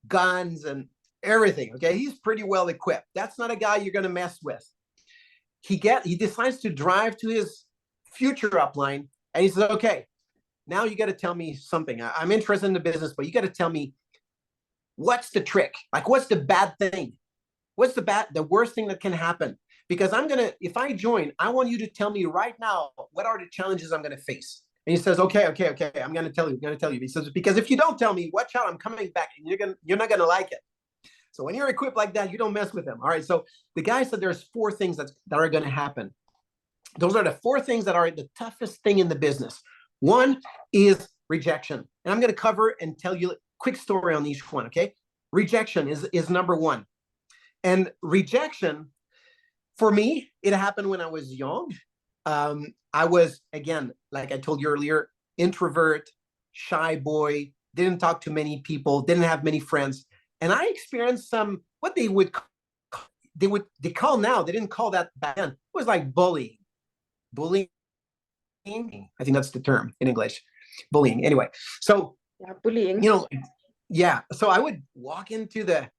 guns and everything. Okay, he's pretty well equipped. That's not a guy you're going to mess with. He decides to drive to his future upline, and he says, okay, now you got to tell me something. I'm interested in the business, but you got to tell me, what's the trick? Like, what's the bad thing? What's the worst thing that can happen? Because if I join, I want you to tell me right now, what are the challenges I'm going to face? And he says, okay, I'm going to tell you. He says, because if you don't tell me, watch out, I'm coming back, and you're not going to like it. So when you're equipped like that, you don't mess with them. All right. So the guy said there's 4 things that are going to happen. Those are the 4 things that are the toughest thing in the business. One is rejection. And I'm going to cover and tell you a quick story on each one. Okay. Rejection is number 1. And rejection, for me, it happened when I was young. I was, again, like I told you earlier, introvert, shy boy, didn't talk to many people, didn't have many friends. And I experienced some, what they call now, they didn't call that back then. It was like bullying. Bullying, I think that's the term in English. Bullying. Anyway, so yeah, bullying. Yeah. So I would walk into the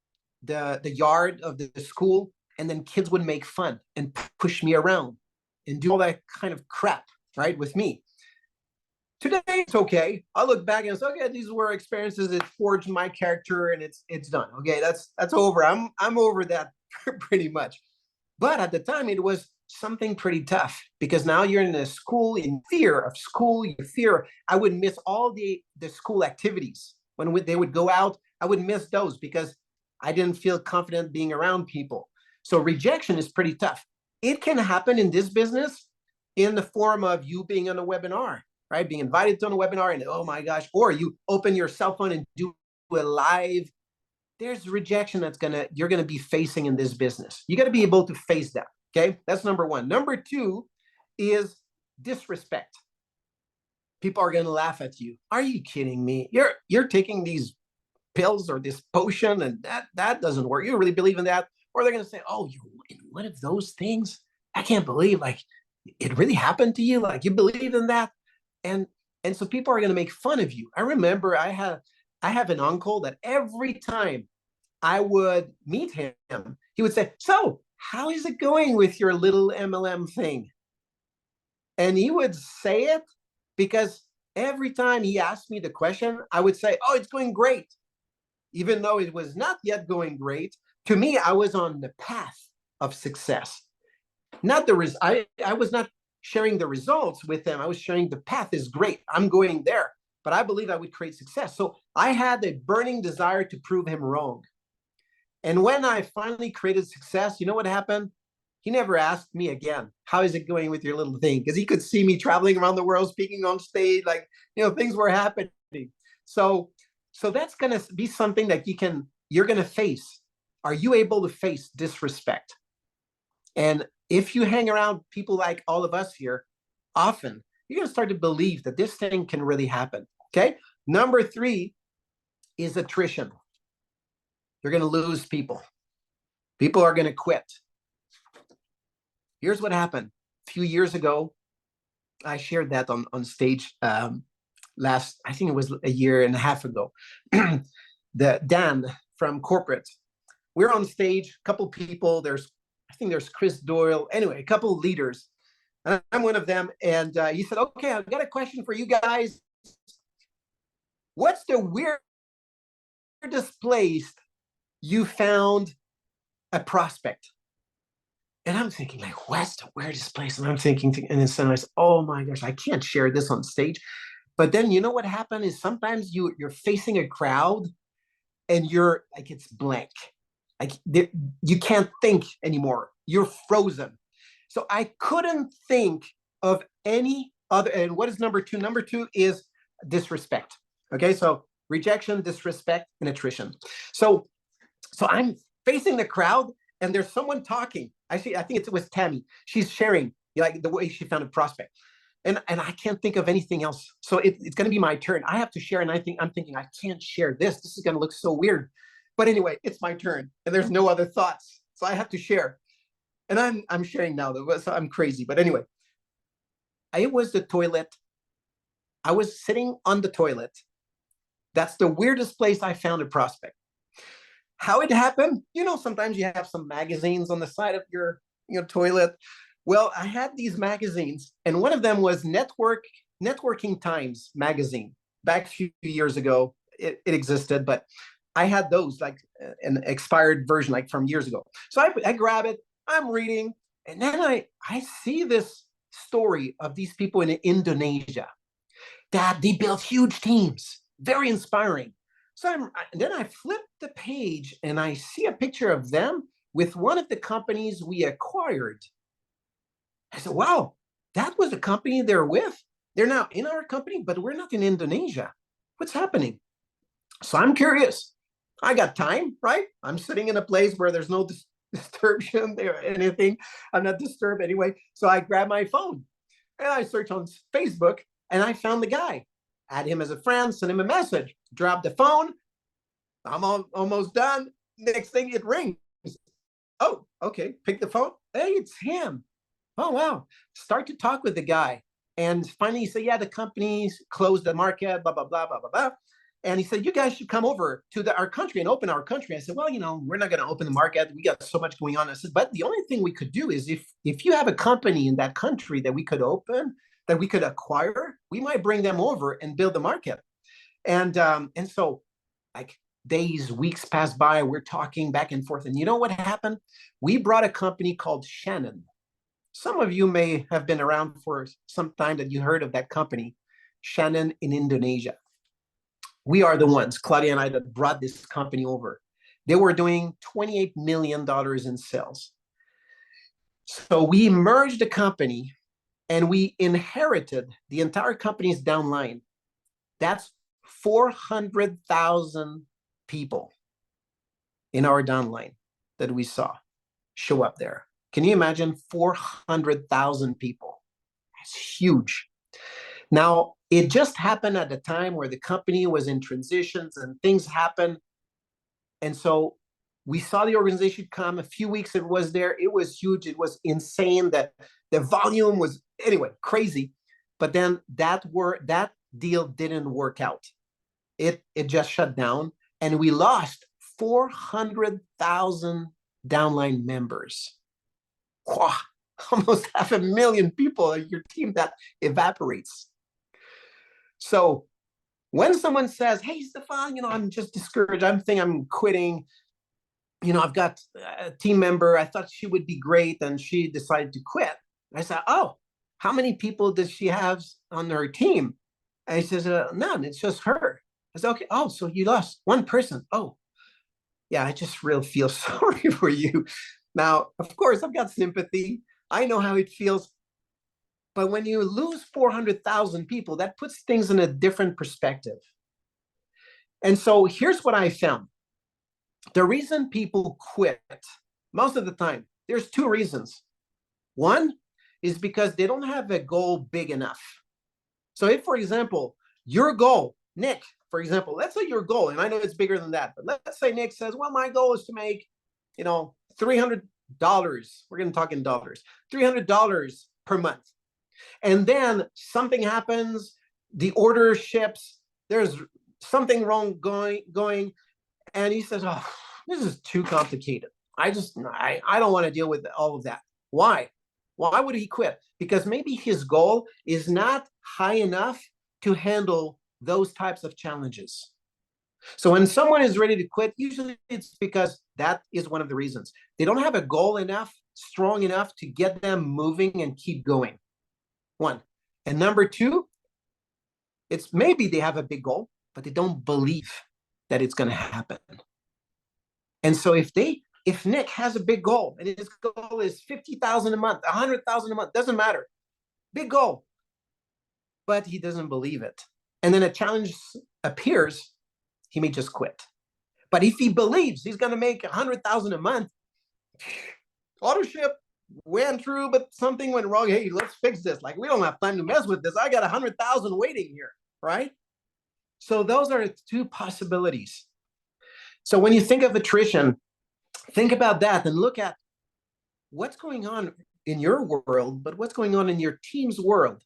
yard of the school, and then kids would make fun and push me around and do all that kind of crap, right, with me. Today, it's okay. I look back and say, okay, these were experiences that forged my character, and it's done. Okay, that's over. I'm over that pretty much. But at the time, it was something pretty tough, because now you're in a school, in fear of school, you fear. I would miss all the school activities. When they would go out, I would miss those because I didn't feel confident being around people. So rejection is pretty tough. It can happen in this business in the form of you being on a webinar, right? Being invited to a webinar, and oh my gosh, or you open your cell phone and do a live. There's rejection you're gonna be facing in this business. You got to be able to face that. Okay, that's number 1. Number 2 is disrespect. People are gonna laugh at you. Are you kidding me? You're taking these pills or this potion, and that doesn't work. You really believe in that? Or they're gonna say, oh, you're in one of those things? I can't believe, like, it really happened to you. Like, you believe in that? And so people are gonna make fun of you. I remember I have an uncle that every time I would meet him, he would say, so how is it going with your little MLM thing? And he would say it because every time he asked me the question, I would say, oh, it's going great. Even though it was not yet going great, to me, I was on the path of success. Not the I was not sharing the results with them. I was sharing the path is great. I'm going there, but I believe I would create success. So I had a burning desire to prove him wrong. And when I finally created success, you know what happened? He never asked me again, how is it going with your little thing? Because he could see me traveling around the world, speaking on stage, like, things were happening. So that's going to be something that you're going to face. Are you able to face disrespect? And if you hang around people like all of us here, often you're going to start to believe that this thing can really happen. Okay. Number 3 is attrition. You're going to lose people. People are going to quit. Here's what happened. A few years ago, I shared that on stage I think it was a year and a half ago. Dan from corporate. We're on stage, a couple people. I think there's Chris Doyle. Anyway, a couple leaders. And I'm one of them. And he said, okay, I've got a question for you guys. What's the weirdest place you found a prospect? And I'm thinking, like, what's the weirdest place? And I'm thinking, and then suddenly I said, oh my gosh, I can't share this on stage. But then you know what happened is sometimes you're facing a crowd and you're like, it's blank. Like you can't think anymore. You're frozen. So I couldn't think of any other. And what is number 2? Number 2 is disrespect. Okay, so rejection, disrespect, and attrition. So I'm facing the crowd, and there's someone talking. I think it was Tammy. She's sharing like the way she found a prospect, and I can't think of anything else. So it's going to be my turn. I have to share, and I'm thinking I can't share this. This is going to look so weird. But anyway, it's my turn, and there's no other thoughts, so I have to share. And I'm sharing now. So I'm crazy, but anyway, It was the toilet. I was sitting on the toilet. That's the weirdest place I found a prospect. How it happened? Sometimes you have some magazines on the side of your toilet. Well, I had these magazines, and one of them was Networking Times magazine. Back a few years ago, it existed, but I had those, like an expired version, like from years ago. So I grab it, I'm reading, and then I see this story of these people in Indonesia that they built huge teams, very inspiring. So then I flip the page and I see a picture of them with one of the companies we acquired. I said, wow, that was the company they're with. They're now in our company, but we're not in Indonesia. What's happening? So I'm curious. I got time, right? I'm sitting in a place where there's no disturbance or anything. I'm not disturbed anyway. So I grab my phone and I search on Facebook, and I found the guy. Add him as a friend, send him a message, drop the phone. I'm almost done. Next thing, it rings. Oh, okay. Pick the phone. Hey, it's him. Oh, wow. Start to talk with the guy. And finally, he said, yeah, the company's closed the market, blah, blah, blah, blah, blah, blah. And he said, you guys should come over to our country and open our country. I said, well, we're not going to open the market. We got so much going on. I said, but the only thing we could do is if you have a company in that country that we could open, that we could acquire, we might bring them over and build the market. And so, like, days, weeks passed by. We're talking back and forth. And you know what happened? We brought a company called Shannon. Some of you may have been around for some time that you heard of that company, Shannon in Indonesia. We are the ones, Claudia and I, that brought this company over. They were doing $28 million in sales. So we merged the company and we inherited the entire company's downline. That's 400,000 people in our downline that we saw show up there. Can you imagine 400,000 people? That's huge. Now, it just happened at the time where the company was in transitions and things happened. And so we saw the organization come. A few weeks it was there. It was huge. It was insane. That the volume was, anyway, crazy. But then that deal didn't work out. It just shut down. And we lost 400,000 downline members. Wow, almost 500,000 people in your team that evaporates. So when someone says, hey, Stephane, I'm just discouraged. I'm quitting. I've got a team member. I thought she would be great, and she decided to quit. I said, oh, how many people does she have on her team? And he says, none. It's just her. I said, okay. Oh, so you lost one person. Oh, yeah, I just really feel sorry for you. Now, of course, I've got sympathy. I know how it feels. But when you lose 400,000 people, that puts things in a different perspective. And so here's what I found. The reason people quit, most of the time, there's two reasons. One is because they don't have a goal big enough. So if, for example, your goal, Nick, for example, let's say your goal, and I know it's bigger than that, but let's say Nick says, well, my goal is to make, $300. We're going to talk in dollars, $300 per month. And then something happens, the order ships, there's something wrong going, and he says, oh, this is too complicated. I don't want to deal with all of that. Why? Why would he quit? Because maybe his goal is not high enough to handle those types of challenges. So when someone is ready to quit, usually it's because that is one of the reasons. They don't have a goal strong enough to get them moving and keep going. One. And number two, it's maybe they have a big goal, but they don't believe that it's going to happen. And so if Nick has a big goal and his goal is 50,000 a month, 100,000 a month, doesn't matter, big goal, but he doesn't believe it, and then a challenge appears, he may just quit. But if he believes he's going to make 100,000 a month, auto ship went through, but something went wrong. Hey, let's fix this. Like, we don't have time to mess with this. I got 100,000 waiting here, right? So those are two possibilities. So when you think of attrition, think about that and look at what's going on in your world, but what's going on in your team's world.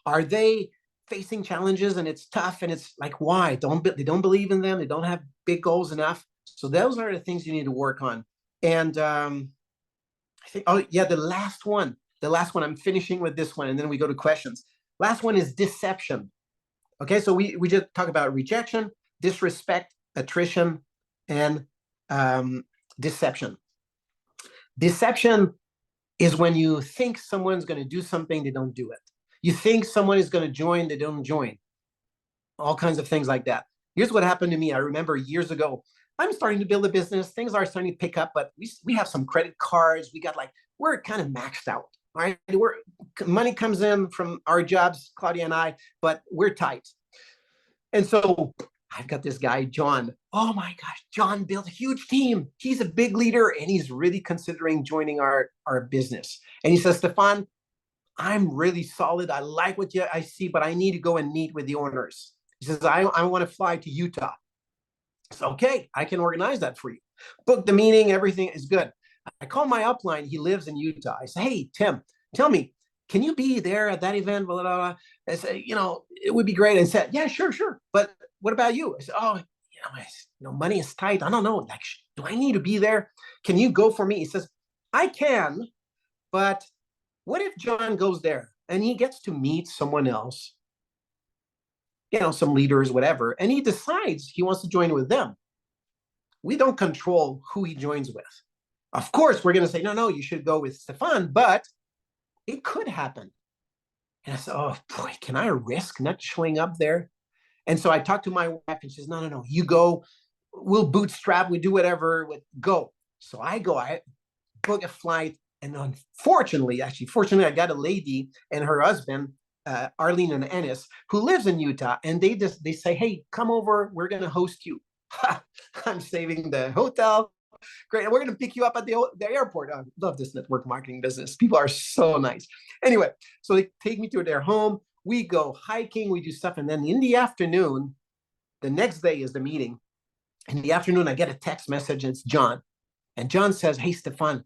Are they facing challenges and it's tough and it's like, why? They don't believe in them. They don't have big goals enough. So those are the things you need to work on. And I think, oh yeah, the last one, I'm finishing with this one, and then we go to questions. Last one is deception. Okay, so we just talk about rejection, disrespect, attrition, and deception. Deception is when you think someone's going to do something, they don't do it. You think someone is going to join, they don't join. All kinds of things like that. Here's what happened to me. I remember years ago, I'm starting to build a business. Things are starting to pick up, but we have some credit cards. We're kind of maxed out. All right. Money comes in from our jobs, Claudia and I, but we're tight. And so I've got this guy, John. Oh my gosh, John built a huge team. He's a big leader and he's really considering joining our business. And he says, Stephane, I'm really solid. I like what I see, but I need to go and meet with the owners. He says, I want to fly to Utah. So, okay, I can organize that for you. Book the meeting, everything is good. I call my upline. He lives in Utah. I say, hey, Tim, tell me, can you be there at that event? Blah, blah, blah. I said, it would be great. And said, yeah, sure. But what about you? I said, money is tight. I don't know. Like, do I need to be there? Can you go for me? He says, I can, but what if John goes there and he gets to meet someone else, some leaders, whatever, and he decides he wants to join with them? We don't control who he joins with. Of course, we're going to say, no, you should go with Stephane, but it could happen. And I said, oh boy, can I risk not showing up there? And so I talked to my wife and she says, no, you go, we'll bootstrap, we do whatever, go. So I go, I book a flight. And fortunately, I got a lady and her husband, Arlene and Ennis, who lives in Utah. And they say, hey, come over, we're going to host you. I'm saving the hotel. Great. And we're going to pick you up at the airport. I love this network marketing business. People are so nice. Anyway, so they take me to their home. We go hiking, we do stuff. And then in the afternoon, the next day is the meeting. In the afternoon, I get a text message. And it's John. And John says, hey, Stephane,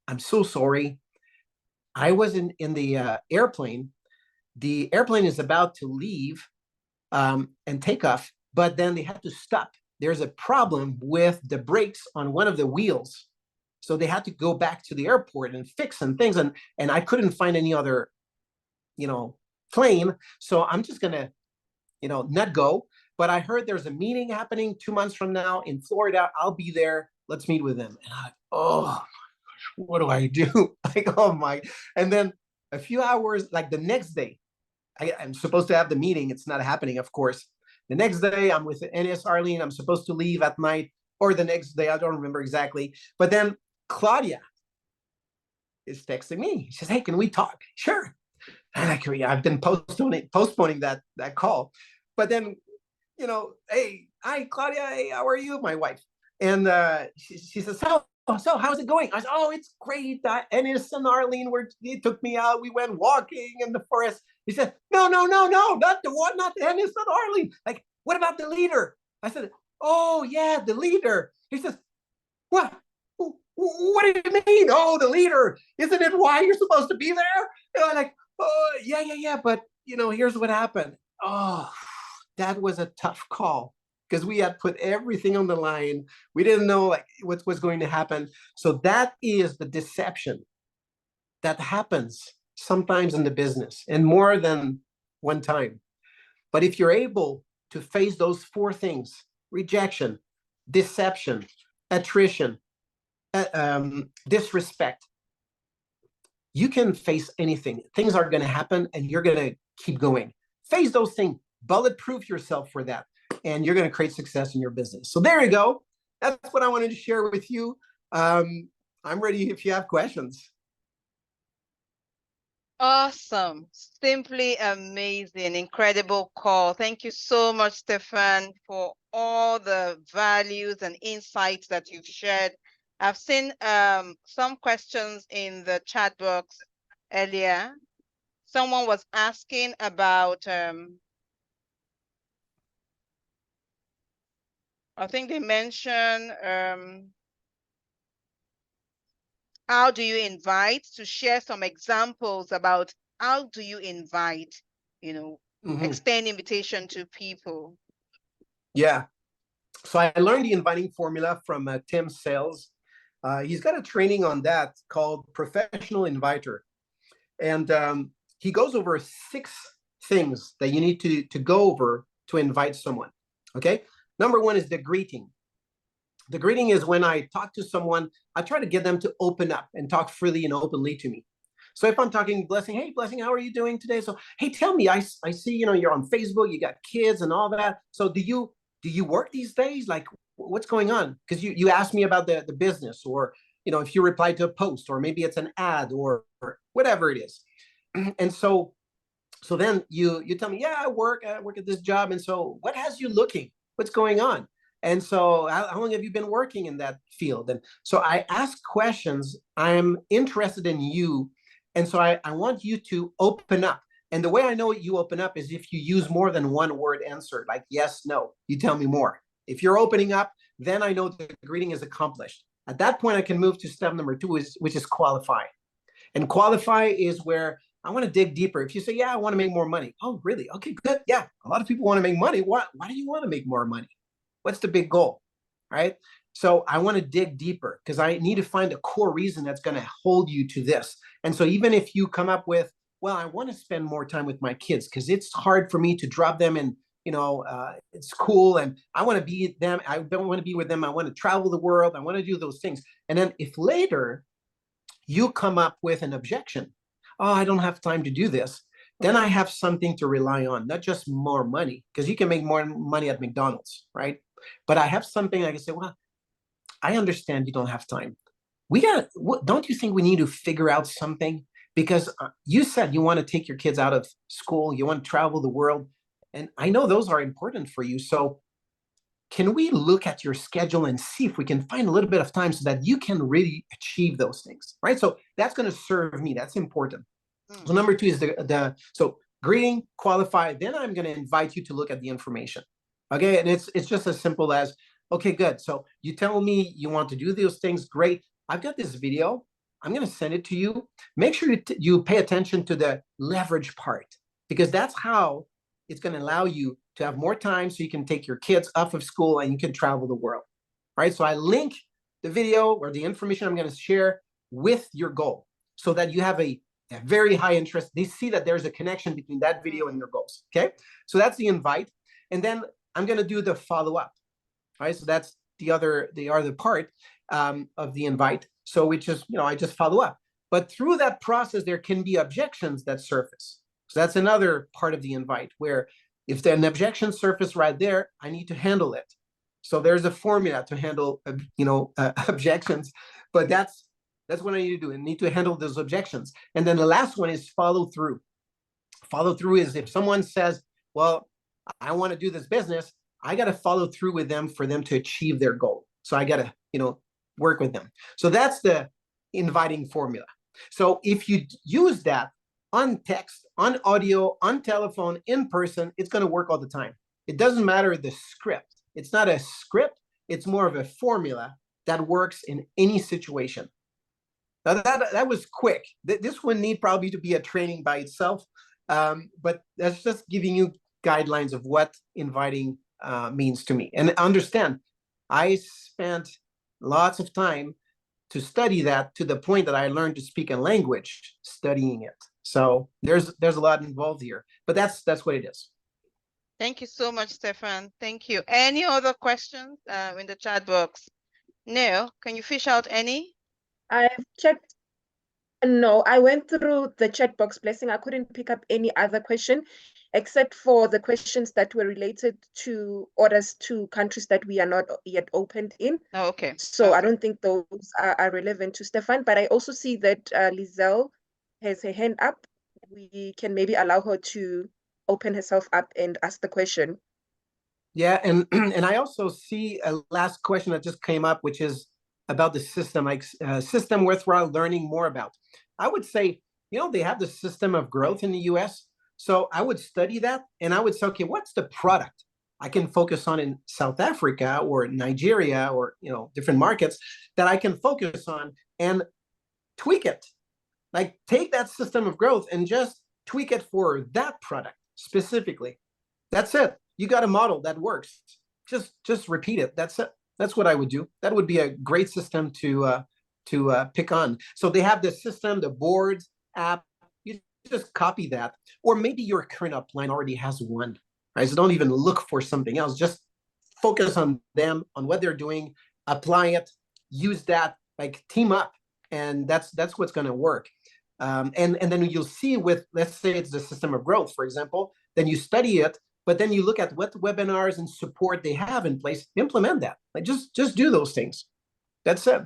I'm so sorry. I was in the airplane. The airplane is about to leave and take off, but then they have to stop. There's a problem with the brakes on one of the wheels. So they had to go back to the airport and fix some things. And I couldn't find any other, plane. So I'm just going to, not go. But I heard there's a meeting happening 2 months from now in Florida. I'll be there. Let's meet with them. And what do I do? And then a few hours, like the next day, I'm supposed to have the meeting. It's not happening, of course. The next day, I'm with Ennis, Arlene. I'm supposed to leave at night, or the next day. I don't remember exactly. But then Claudia is texting me. She says, hey, can we talk? Sure. And I've been postponing that call. But then, hey, hi, Claudia. Hey, how are you? My wife. And she says, so how's it going? I said, oh, it's great. Ennis and Arlene they took me out. We went walking in the forest. He said, no, not the one, not Ennis, not Arlene. Like, what about the leader? I said, oh yeah, the leader. He says, what? What do you mean? Oh, the leader. Isn't it why you're supposed to be there? I'm like, oh, yeah. But, here's what happened. Oh, that was a tough call because we had put everything on the line. We didn't know what was going to happen. So that is the deception that happens sometimes in the business and more than one time. But if you're able to face those 4 things, rejection, deception, attrition, disrespect, you can face anything. Things are going to happen and you're going to keep going. Face those things, bulletproof yourself for that, and you're going to create success in your business. So there you go. That's what I wanted to share with you. I'm ready if you have questions. Awesome. Simply amazing. Incredible call. Thank you so much, Stephane, for all the values and insights that you've shared. I've seen some questions in the chat box earlier. Someone was asking about, I think they mentioned, how do you invite? To share some examples about how do you invite extend invitation to people? Yeah. So I learned the inviting formula from Tim Sales. He's got a training on that called Professional Inviter. And he goes over 6 things that you need to go over to invite someone. Okay. Number 1 is the greeting. The greeting is when I talk to someone, I try to get them to open up and talk freely and openly to me. So if I'm talking Blessing, hey, Blessing, how are you doing today? So, hey, tell me, I see, you're on Facebook, you got kids and all that. So do you work these days? Like, what's going on? Because you asked me about the business, or, if you reply to a post, or maybe it's an ad, or whatever it is. And so then you tell me, yeah, I work at this job. And so what has you looking? What's going on? And so how long have you been working in that field? And so I ask questions. I'm interested in you. And so I want you to open up. And the way I know you open up is if you use more than one word answer, like yes, no, you tell me more. If you're opening up, then I know the greeting is accomplished. At that point, I can move to step number 2, which is qualify. And qualify is where I want to dig deeper. If you say, yeah, I want to make more money. Oh, really? Okay, good. Yeah, a lot of people want to make money. Why do you want to make more money? What's the big goal, right? So I want to dig deeper because I need to find a core reason that's going to hold you to this. And so even if you come up with, well, I want to spend more time with my kids because it's hard for me to drop them in, it's cool. And I want to be them. I don't want to be with them. I want to travel the world. I want to do those things. And then if later you come up with an objection, oh, I don't have time to do this, then I have something to rely on, not just more money, because you can make more money at McDonald's, right? But I have something I can say, well, I understand you don't have time. Don't you think we need to figure out something? Because you said you want to take your kids out of school, you want to travel the world, and I know those are important for you. So can we look at your schedule and see if we can find a little bit of time so that you can really achieve those things, right? So that's going to serve me. That's important. So number 2 is so greeting, qualify. Then I'm going to invite you to look at the information. Okay. And it's just as simple as, okay, good. So you tell me you want to do those things. Great. I've got this video. I'm going to send it to you. Make sure you pay attention to the leverage part, because that's how it's going to allow you to have more time so you can take your kids off of school and you can travel the world. Right. So I link the video or the information I'm going to share with your goal so that you have a very high interest. They see that there's a connection between that video and your goals. Okay. So that's the invite. And then I'm going to do the follow-up. Right. So that's the other part of the invite. So which is, I just follow up. But through that process, there can be objections that surface. So that's another part of the invite where if an objection surface right there, I need to handle it. So there's a formula to handle, objections, but that's what I need to do. I need to handle those objections. And then the last one is follow through. Follow through is if someone says, well, I want to do this business, I got to follow through with them for them to achieve their goal. So I got to, work with them. So that's the inviting formula. So if you use that on text, on audio, on telephone, in person, it's going to work all the time. It doesn't matter the script. It's not a script. It's more of a formula that works in any situation. Now that was quick. This would need probably to be a training by itself, but that's just giving you guidelines of what inviting means to me. And understand, I spent lots of time to study that to the point that I learned to speak a language studying it. So there's a lot involved here, but that's what it is. Thank you so much, Stephan. Thank you. Any other questions in the chat box? No, can you fish out any? I've checked. No, I went through the chat box, Blessing. I couldn't pick up any other question except for the questions that were related to orders to countries that we are not yet opened in. Oh, okay. So okay. I don't think those are relevant to Stephan, but I also see that Lizelle has her hand up. We can maybe allow her to open herself up and ask the question. Yeah, and I also see a last question that just came up, which is about the system, like system worthwhile learning more about. I would say, they have the system of growth in the US. So I would study that and I would say, okay, what's the product I can focus on in South Africa or Nigeria or, different markets that I can focus on and tweak it. Like take that system of growth and just tweak it for that product. specifically. That's it. You got a model that works. Just repeat it. That's it. That's what I would do. That would be a great system to pick on. So they have the system, the boards app. You just copy that, or maybe your current upline already has one. Right? So don't even look for something else. Just focus on them, on what they're doing, apply it, use that, like team up, and that's what's going to work. And then you'll see with, let's say it's the system of growth, for example, then you study it, but then you look at what webinars and support they have in place, implement that. Like just do those things. That's it.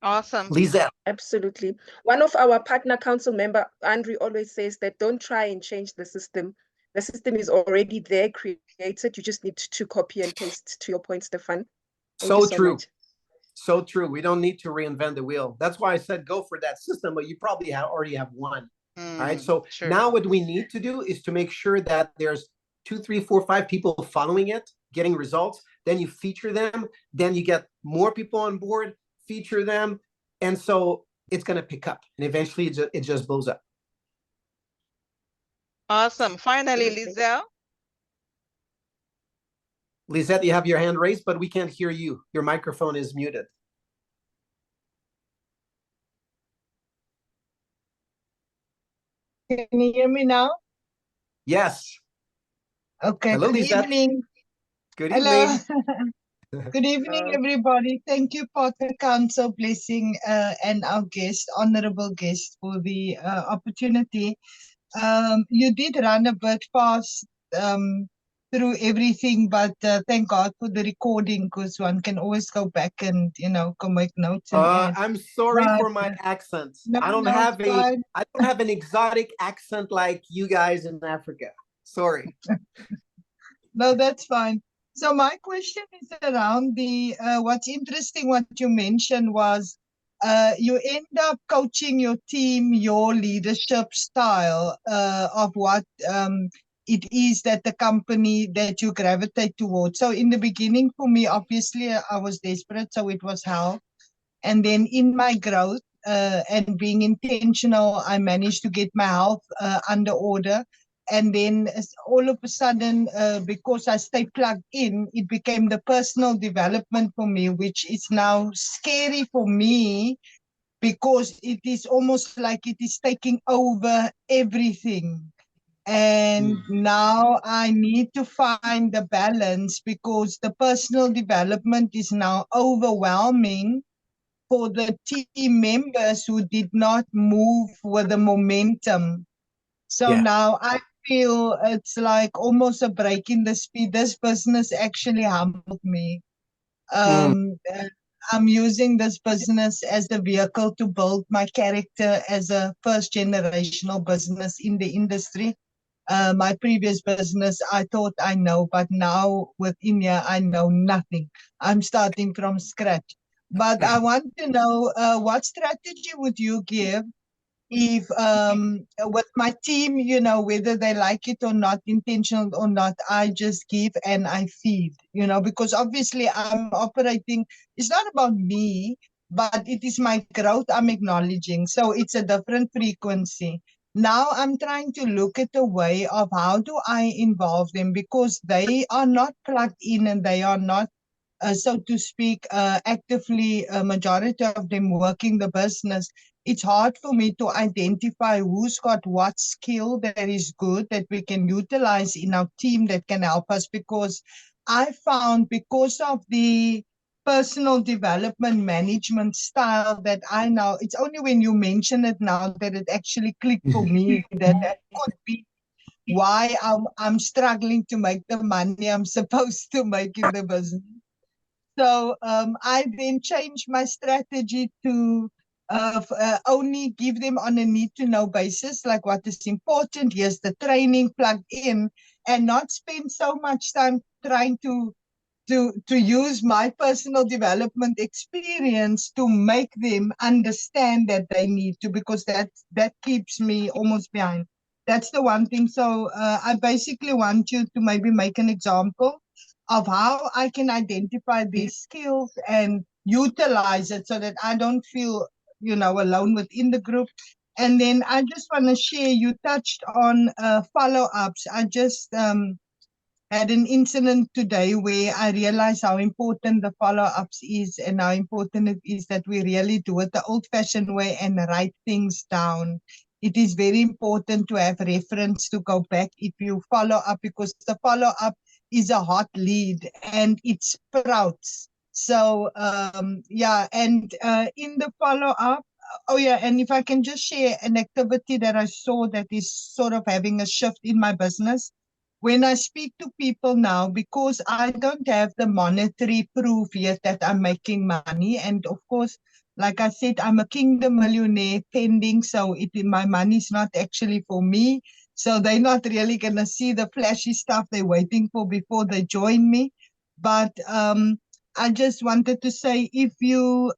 Awesome. Lisa. Absolutely. One of our partner council member, Andrew, always says that don't try and change the system. The system is already there, created. You just need to copy and paste, to your point, Stefan. Thank you so true. much. So true. We don't need to reinvent the wheel. That's why I said go for that system, but you probably already have one. All right. So True. now what we need to do is to make sure that there's 2, 3, 4, 5 people following it, getting results. Then you feature them. Then you get more people on board, feature them. And so it's going to pick up. And eventually it just blows up. Awesome. Finally, Lizelle. Lisette, you have your hand raised, but we can't hear you. Your microphone is muted. Can you hear me now? Yes. Okay. Hello, Good Lisette. evening. Good Hello. evening. Good evening, everybody. Thank you, Partner Council Blessing, and our guest, honorable guest, for the opportunity. You did run a bit fast through everything, but thank God for the recording, because one can always go back and go make notes and add. I'm sorry But, for my accent. No, I don't have an exotic accent like you guys in Africa. Sorry. No, that's fine. So my question is around the what's interesting, what you mentioned was you end up coaching your team, your leadership style of what it is that the company that you gravitate towards. So in the beginning, for me, obviously, I was desperate, so it was health. And then in my growth and being intentional, I managed to get my health under order. And then all of a sudden, because I stay plugged in, it became the personal development for me, which is now scary for me because it is almost like it is taking over everything. And now I need to find the balance because the personal development is now overwhelming for the team members who did not move with the momentum. So now I feel it's like almost a break in the speed. This business actually humbled me. I'm using this business as the vehicle to build my character as a first generational business in the industry. My previous business, I thought I know, but now with India, I know nothing. I'm starting from scratch. But I want to know what strategy would you give if with my team, whether they like it or not, intentional or not, I just give and I feed, because obviously I'm operating, it's not about me, but it is my growth I'm acknowledging. So it's a different frequency. Now I'm trying to look at a way of how do I involve them, because they are not plugged in and they are not so to speak, actively, a majority of them working the business. It's hard for me to identify who's got what skill that is good that we can utilize in our team that can help us, because I found because of the personal development management style that I know, it's only when you mention it now that it actually clicked for me that could be why I'm struggling to make the money I'm supposed to make in the business. So I then changed my strategy to only give them on a need-to-know basis, like what is important. Here's the training plugged in, and not spend so much time trying to use my personal development experience to make them understand that they need to, because that keeps me almost behind. That's the one thing. So I basically want you to maybe make an example of how I can identify these skills and utilize it so that I don't feel, alone within the group. And then I just want to share, you touched on follow-ups. I just had an incident today where I realized how important the follow-ups is and how important it is that we really do it the old-fashioned way and write things down. It is very important to have reference to go back if you follow up, because the follow-up is a hot lead and it sprouts. So yeah, and in the follow-up, oh yeah, and if I can just share an activity that I saw that is sort of having a shift in my business. When I speak to people now, because I don't have the monetary proof yet that I'm making money, and of course, like I said, I'm a kingdom millionaire pending, so my money's not actually for me. So they're not really gonna see the flashy stuff they're waiting for before they join me. But I just wanted to say, if you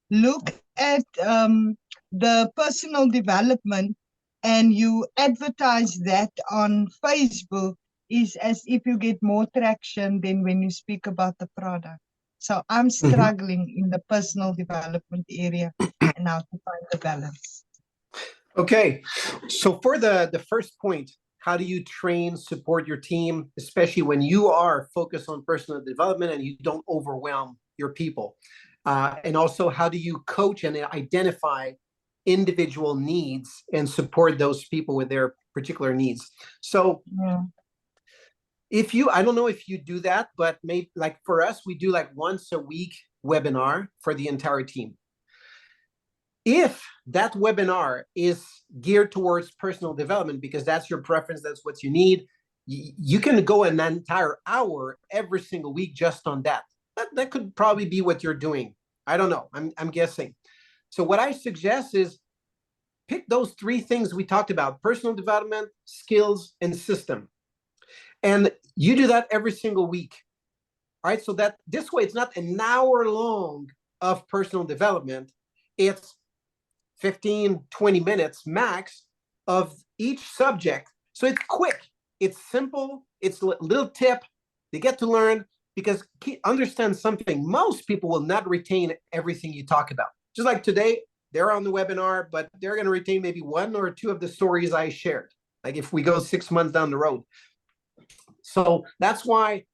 look at the personal development and you advertise that on Facebook, is as if you get more traction than when you speak about the product. So I'm struggling in the personal development area and how to find the balance. Okay, so for the first point, how do you train, support your team, especially when you are focused on personal development and you don't overwhelm your people? And also, how do you coach and identify individual needs and support those people with their particular needs? So Yeah. if you, I don't know if you do that, but maybe like for us, we do like once a week webinar for the entire team. If that webinar is geared towards personal development, because that's your preference, that's what you need, you can go an entire hour every single week just on that. That could probably be what you're doing. I don't know, I'm guessing. So what I suggest is pick those three things we talked about: personal development, skills, and system. And you do that every single week. All right, so that this way it's not an hour long of personal development. It's 15, 20 minutes max of each subject. So it's quick, it's simple, it's a little tip. They get to learn, because understand something, most people will not retain everything you talk about. Just like today, they're on the webinar, but they're going to retain maybe one or two of the stories I shared, like if we go 6 months down the road. So that's why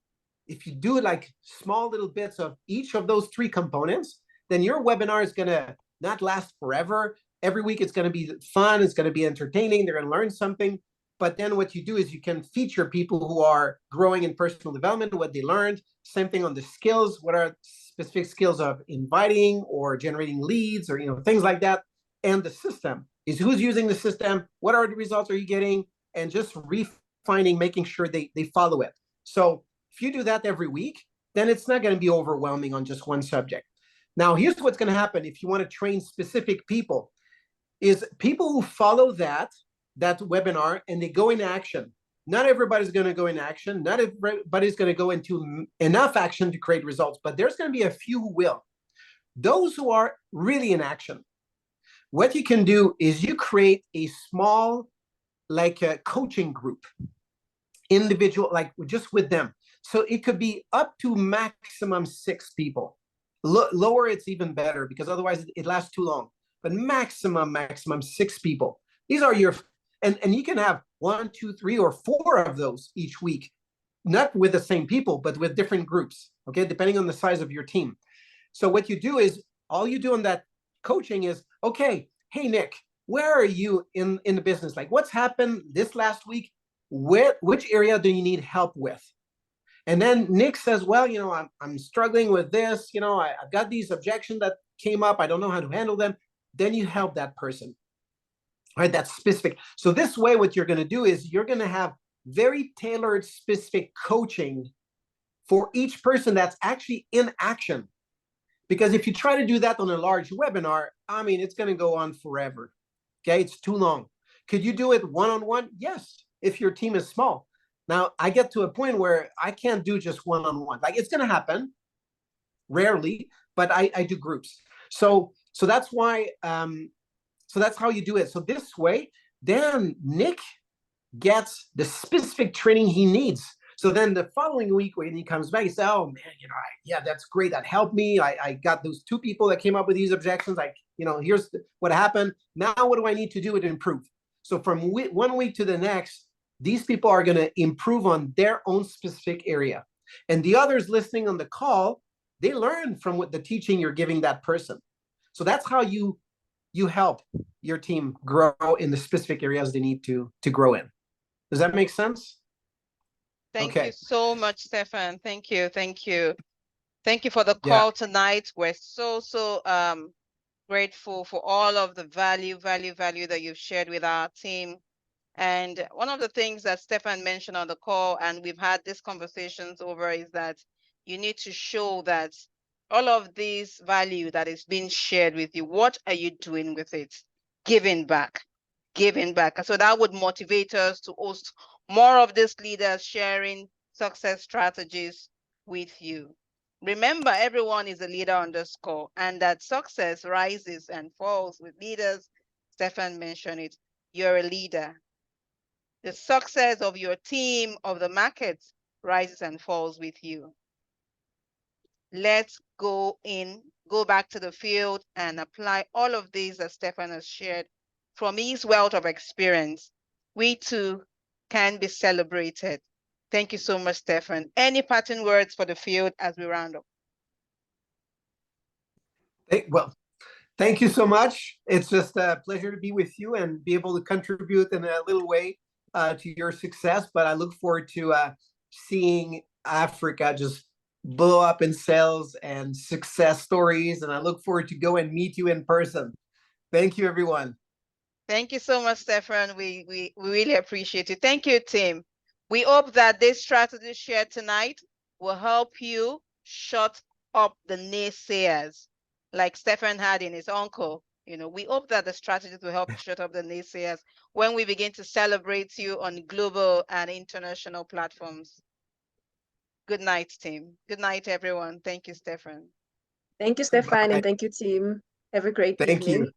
if you do like small little bits of each of those three components, then your webinar is going to not last forever. Every week it's going to be fun, it's going to be entertaining, they're going to learn something. But then what you do is you can feature people who are growing in personal development, what they learned. Same thing on the skills. What are specific skills of inviting or generating leads, or things like that. And the system is who's using the system, what are the results are you getting, and just refining, making sure they follow it. So if you do that every week, then it's not going to be overwhelming on just one subject. Now, here's what's going to happen if you want to train specific people, is people who follow that webinar and they go into action. Not everybody's going to go into action. Not everybody's going to go into enough action to create results, but there's going to be a few who will. Those who are really in action, what you can do is you create a small, like a coaching group, individual, like just with them. So it could be up to maximum 6 people. Lower, it's even better, because otherwise it lasts too long. But maximum 6 people. These are your, and you can have 1, 2, 3, or 4 of those each week, not with the same people, but with different groups, okay, depending on the size of your team. So what you do is, all you do in that coaching is, okay, hey, Nick, where are you in the business? Like, what's happened this last week? Which area do you need help with? And then Nick says, well, I'm struggling with this. I've got these objections that came up. I don't know how to handle them. Then you help that person. All right, that's specific. So this way, what you're going to do is you're going to have very tailored, specific coaching for each person that's actually in action. Because if you try to do that on a large webinar, it's going to go on forever. Okay, it's too long. Could you do it one-on-one? Yes, if your team is small. Now, I get to a point where I can't do just one-on-one. Like, it's going to happen, rarely, but I do groups. So that's why, so that's how you do it. So this way, then Nick gets the specific training he needs. So then the following week when he comes back, he says, oh man, yeah, that's great. That helped me. I got those 2 people that came up with these objections. here's what happened. Now what do I need to do to improve? So from 1 week to the next, these people are going to improve on their own specific area. And the others listening on the call, they learn from what the teaching you're giving that person. So that's how you help your team grow in the specific areas they need to grow in. Does that make sense? Thank you so much, Stephan. Thank you. Thank you. Thank you for the Yeah. call tonight. We're so grateful for all of the value that you've shared with our team. And one of the things that Stephan mentioned on the call, and we've had these conversations over, is that you need to show that all of this value that is being shared with you, what are you doing with it? Giving back. Giving back. And so that would motivate us to host more of these leaders sharing success strategies with you. Remember, everyone is a leader on this call, and that success rises and falls with leaders. Stephan mentioned it. You're a leader. The success of your team, of the market, rises and falls with you. Let's go back to the field and apply all of these that Stephan has shared from his wealth of experience. We too can be celebrated. Thank you so much, Stephan. Any parting words for the field as we round up? Well, thank you so much. It's just a pleasure to be with you and be able to contribute in a little way to your success. But I look forward to seeing Africa just blow up in sales and success stories. And I look forward to go and meet you in person. Thank you, everyone. Thank you so much, Stephan. We really appreciate it. Thank you, team. We hope that this strategy shared tonight will help you shut up the naysayers, like Stephan had in his uncle. We hope that the strategies will help you shut up the naysayers when we begin to celebrate you on global and international platforms. Good night, team. Good night, everyone. Thank you, Stephan. Thank you, Stephan, Bye. and thank you, team. Have a great Thank evening. you.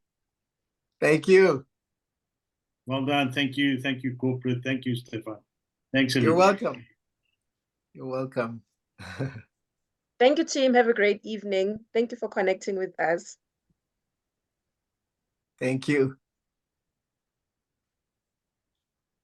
Thank you. Well done. Thank you. Thank you, corporate. Thank you, Stephan. Thanks, everybody. You're welcome. You're welcome. Thank you, team. Have a great evening. Thank you for connecting with us. Thank you.